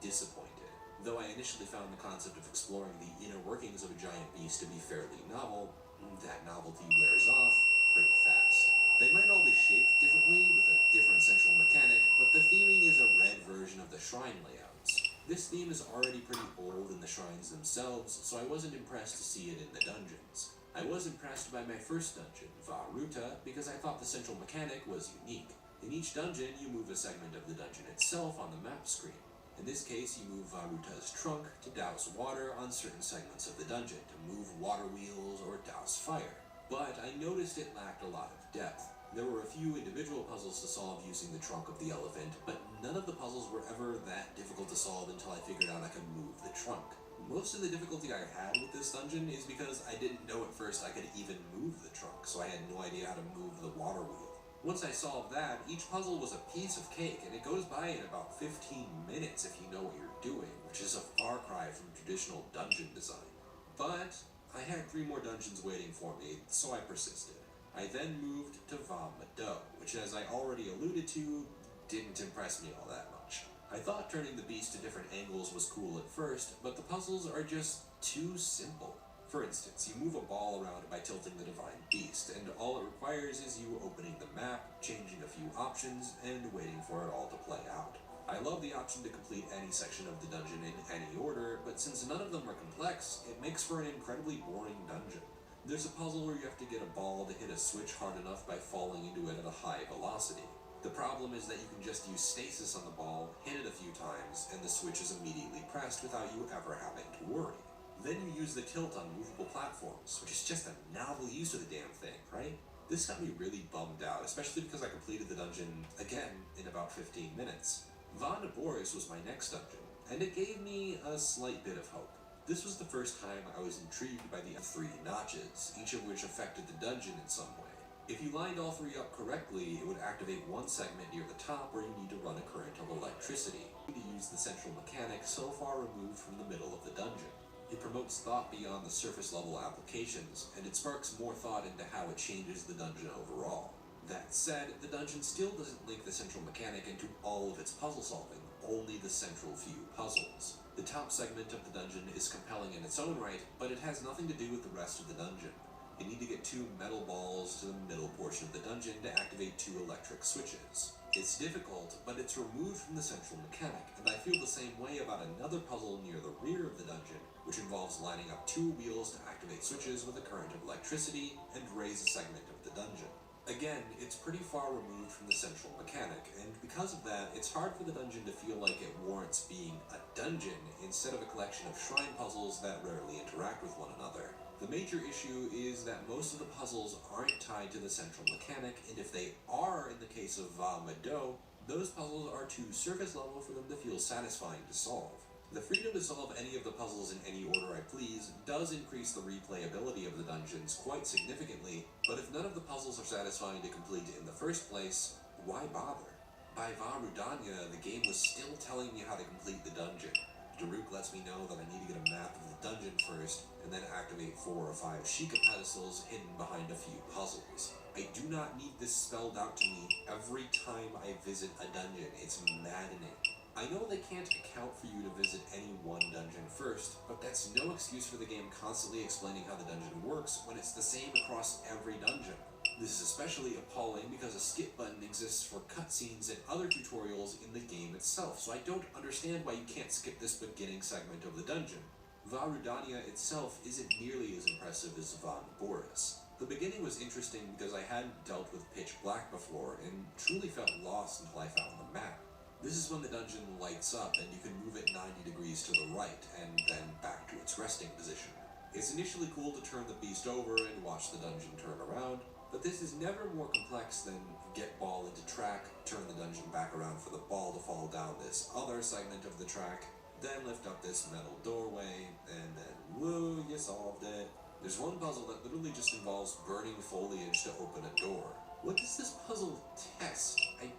disappointed. Though I initially found the concept of exploring the inner workings of a giant beast to be fairly novel, that novelty wears off pretty fast. They might all be shaped differently, with a different central mechanic, but the theming is a red version of the shrine layouts. This theme is already pretty old in the shrines themselves, so I wasn't impressed to see it in the dungeons. I was impressed by my first dungeon, Va Ruta, because I thought the central mechanic was unique. In each dungeon, you move a segment of the dungeon itself on the map screen. In this case, you move Va Ruta's trunk to douse water on certain segments of the dungeon, to move water wheels or douse fire. But I noticed it lacked a lot of depth. There were a few individual puzzles to solve using the trunk of the elephant, but none of the puzzles were ever that difficult to solve until I figured out I could move the trunk. Most of the difficulty I had with this dungeon is because I didn't know at first I could even move the trunk, so I had no idea how to move the water wheel. Once I solved that, each puzzle was a piece of cake, and it goes by in about 15 minutes if you know what you're doing, which is a far cry from traditional dungeon design. But I had 3 more dungeons waiting for me, so I persisted. I then moved to Va Mado, which, as I already alluded to, didn't impress me all that much. I thought turning the beast to different angles was cool at first, but the puzzles are just too simple. For instance, you move a ball around by tilting the Divine Beast, and all it requires is you opening the map, changing a few options, and waiting for it all to play out. I love the option to complete any section of the dungeon in any order, but since none of them are complex, it makes for an incredibly boring dungeon. There's a puzzle where you have to get a ball to hit a switch hard enough by falling into it at a high velocity. The problem is that you can just use stasis on the ball, hit it a few times, and the switch is immediately pressed without you ever having to worry. Then you use the tilt on movable platforms, which is just a novel use of the damn thing, right? This got me really bummed out, especially because I completed the dungeon, again, in about 15 minutes. Va Naboris was my next dungeon, and it gave me a slight bit of hope. This was the first time I was intrigued by the 3 notches, each of which affected the dungeon in some way. If you lined all 3 up correctly, it would activate one segment near the top where you need to run a current of electricity. You need to use the central mechanic so far removed from the middle of the dungeon. It promotes thought beyond the surface level applications, and it sparks more thought into how it changes the dungeon overall. That said, the dungeon still doesn't link the central mechanic into all of its puzzle solving, only the central few puzzles. The top segment of the dungeon is compelling in its own right, but it has nothing to do with the rest of the dungeon. You need to get 2 metal balls to the middle portion of the dungeon to activate 2 electric switches. It's difficult, but it's removed from the central mechanic, and I feel the same way about another puzzle near the rear of the dungeon, which involves lining up 2 wheels to activate switches with a current of electricity and raise a segment of the dungeon. Again, it's pretty far removed from the central mechanic, and because of that, it's hard for the dungeon to feel like it warrants being a dungeon instead of a collection of shrine puzzles that rarely interact with one another. The major issue is that most of the puzzles aren't tied to the central mechanic, and if they are in the case of Va Mado, those puzzles are too surface level for them to feel satisfying to solve. The freedom to solve any of the puzzles in any order I please does increase the replayability of the dungeons quite significantly, but if none of the puzzles are satisfying to complete in the first place, why bother? By Va Rudania, the game was still telling me how to complete the dungeon. Daruk lets me know that I need to get a map of the dungeon first, and then activate 4 or 5 Sheikah pedestals hidden behind a few puzzles. I do not need this spelled out to me every time I visit a dungeon. It's maddening. I know they can't account for you to visit any one dungeon first, but that's no excuse for the game constantly explaining how the dungeon works when it's the same across every dungeon. This is especially appalling because a skip button exists for cutscenes and other tutorials in the game itself, so I don't understand why you can't skip this beginning segment of the dungeon. Va Rudania itself isn't nearly as impressive as Va Boris. The beginning was interesting because I hadn't dealt with pitch black before and truly felt lost until I found the map. This is when the dungeon lights up and you can move it 90 degrees to the right and then back to its resting position. It's initially cool to turn the beast over and watch the dungeon turn around, but this is never more complex than get ball into track, turn the dungeon back around for the ball to fall down this other segment of the track, then lift up this metal doorway, and then woo, you solved it. There's one puzzle that literally just involves burning foliage to open a door. What does this puzzle test? I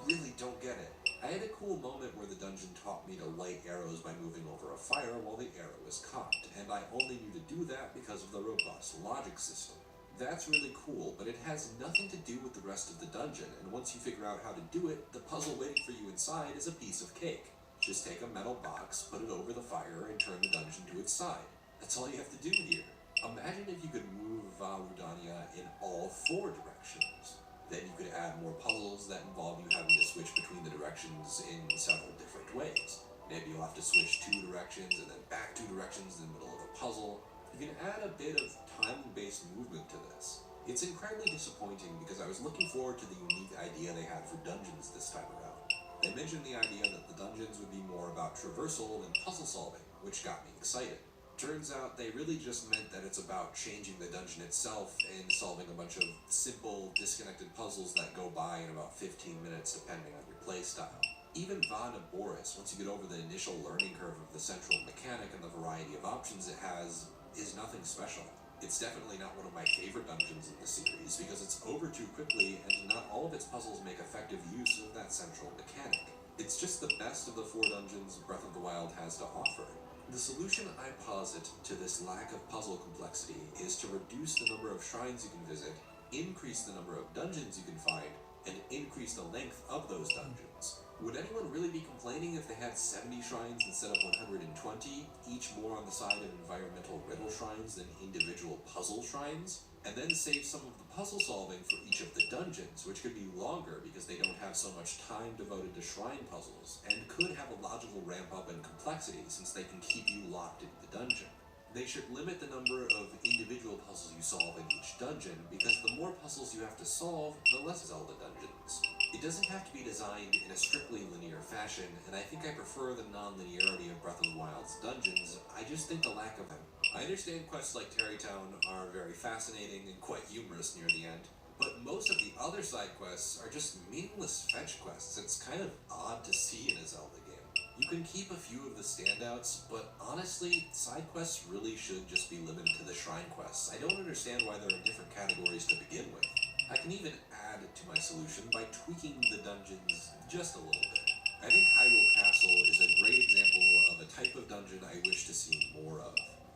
really don't get it. I had a cool moment where the dungeon taught me to light arrows by moving over a fire while the arrow is cocked, and I only knew to do that because of the robust logic system. That's really cool, but it has nothing to do with the rest of the dungeon, and once you figure out how to do it, the puzzle waiting for you inside is a piece of cake. Just take a metal box, put it over the fire, and turn the dungeon to its side. That's all you have to do here. Imagine if you could move Va Rudania in all 4 directions. Then you could add more puzzles that involve you having to switch between the directions in several different ways. Maybe you'll have to switch 2 directions and then back 2 directions in the middle of a puzzle. You can add a bit of time-based movement to this. It's incredibly disappointing because I was looking forward to the unique idea they had for dungeons this time around. They mentioned the idea that the dungeons would be more about traversal than puzzle solving, which got me excited. Turns out they really just meant that it's about changing the dungeon itself and solving a bunch of simple, disconnected puzzles that go by in about 15 minutes depending on your playstyle. Even Va Boris, once you get over the initial learning curve of the central mechanic and the variety of options it has, is nothing special. It's definitely not one of my favorite dungeons in the series because it's over too quickly and not all of its puzzles make effective use of that central mechanic. It's just the best of the 4 dungeons Breath of the Wild has to offer. The solution I posit to this lack of puzzle complexity is to reduce the number of shrines you can visit, increase the number of dungeons you can find, and increase the length of those dungeons. Would anyone really be complaining if they had 70 shrines instead of 120, each more on the side of environmental riddle shrines than individual puzzle shrines? And then save some of the puzzle solving for each of the dungeons, which could be longer because they don't have so much time devoted to shrine puzzles, and could have a logical ramp up in complexity since they can keep you locked into the dungeon. They should limit the number of individual puzzles you solve in each dungeon, because the more puzzles you have to solve, the less Zelda dungeons. It doesn't have to be designed in a strictly linear fashion, and I think I prefer the non-linearity of Breath of the Wild's dungeons. I just think the lack of them. I understand quests like Terrytown are very fascinating and quite humorous near the end, but most of the other side quests are just meaningless fetch quests. It's kind of odd to see in a Zelda game. You can keep a few of the standouts, but honestly, side quests really should just be limited to the shrine quests. I don't understand why they're in different categories to begin with. I can even add to my solution by tweaking the dungeons just a little bit. I think Hyrule Castle is a great example of a type of dungeon I wish to see more of.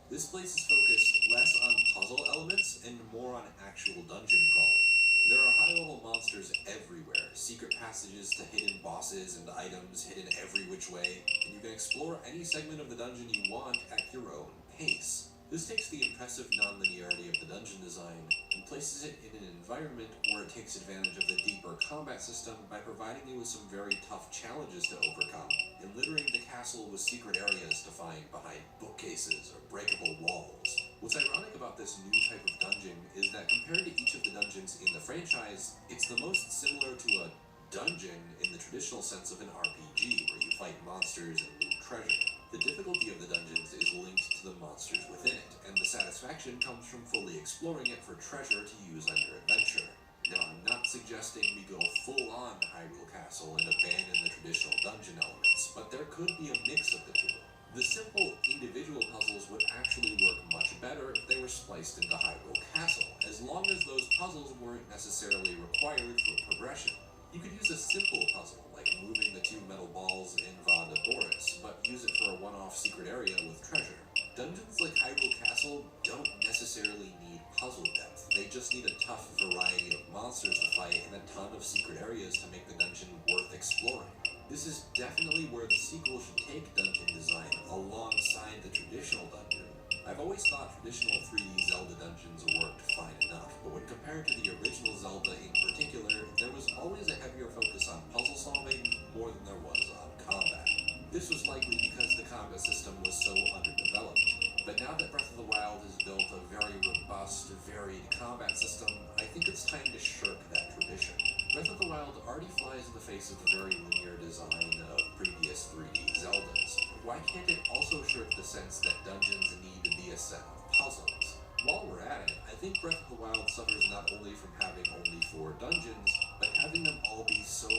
This place is focused less on puzzle elements and more on actual dungeon crawling. There are high-level monsters everywhere, secret passages to hidden bosses and items hidden every which way, and you can explore any segment of the dungeon you want at your own pace. This takes the impressive non-linearity of the dungeon design and places it in an environment where it takes advantage of the deeper combat system by providing you with some very tough challenges to overcome, and littering the castle with secret areas to find behind bookcases or breakable walls. What's ironic about this new type of dungeon is that compared to each of the dungeons in the franchise, it's the most similar to a dungeon in the traditional sense of an RPG, where you fight monsters and loot treasure. The difficulty of the dungeons is linked to the monsters within it, and the satisfaction comes from fully exploring it for treasure to use on your adventure. Now, I'm not suggesting we go full-on Hyrule Castle and abandon the traditional dungeon elements, but there could be a mix of the two. The simple individual puzzles would actually work much better if they were spliced into Hyrule Castle, as long as those puzzles weren't necessarily required for progression. You could use a simple puzzle, like moving the 2 metal balls in Vanda Boris, but use it for a one-off secret area with treasure. Dungeons like Hyrule Castle don't necessarily need puzzle depth, they just need a tough variety of monsters to fight and a ton of secret areas to make the dungeon worth exploring. This is definitely where the sequel should take dungeon design alongside the traditional dungeon. I've always thought traditional 3D Zelda dungeons worked fine enough, but when compared to the original Zelda in particular, there was always a heavier focus on puzzle solving more than there was on combat. This was likely because the combat system was so underdeveloped. But now that Breath of the Wild has built a very robust, varied combat system, I think it's time to shirk that tradition. Breath of the Wild already flies in the face of the very linear design of previous 3D Zeldas. Why can't it also shirk the sense that dungeons need to be a set of puzzles? While we're at it, I think Breath of the Wild suffers not only from having only 4 dungeons, but having them all be so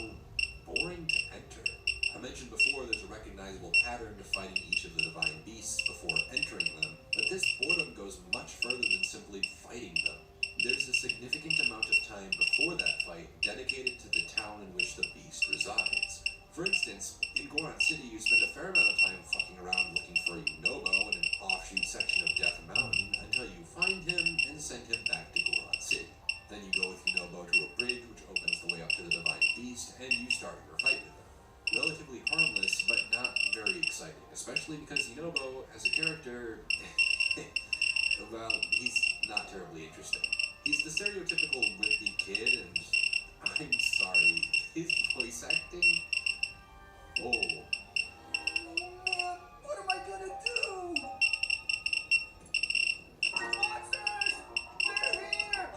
boring to enter. I mentioned before there's a recognizable pattern to fighting each of the divine beasts before entering them, but this boredom goes much further than simply fighting them. There's a significant amount of time before that fight dedicated to the town in which the beast resides. For instance, in Goron City, you spend a fair amount of time fucking around looking for Yunobo in an offshoot section of Death Mountain until you find him and send him back to Goron City. Then you go with Yunobo to a bridge which opens the way up to the divine beast, and you start your fight with him. Relatively harmless, but not very exciting, especially because Yunobo, as a character, well, he's not terribly interesting. He's the stereotypical wimpy kid, and I'm sorry, his voice acting? Oh. Man, what am I gonna do? Monsters! They're here!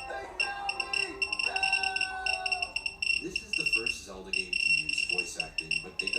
They found me! Help! This is the first Zelda game to use voice acting, but they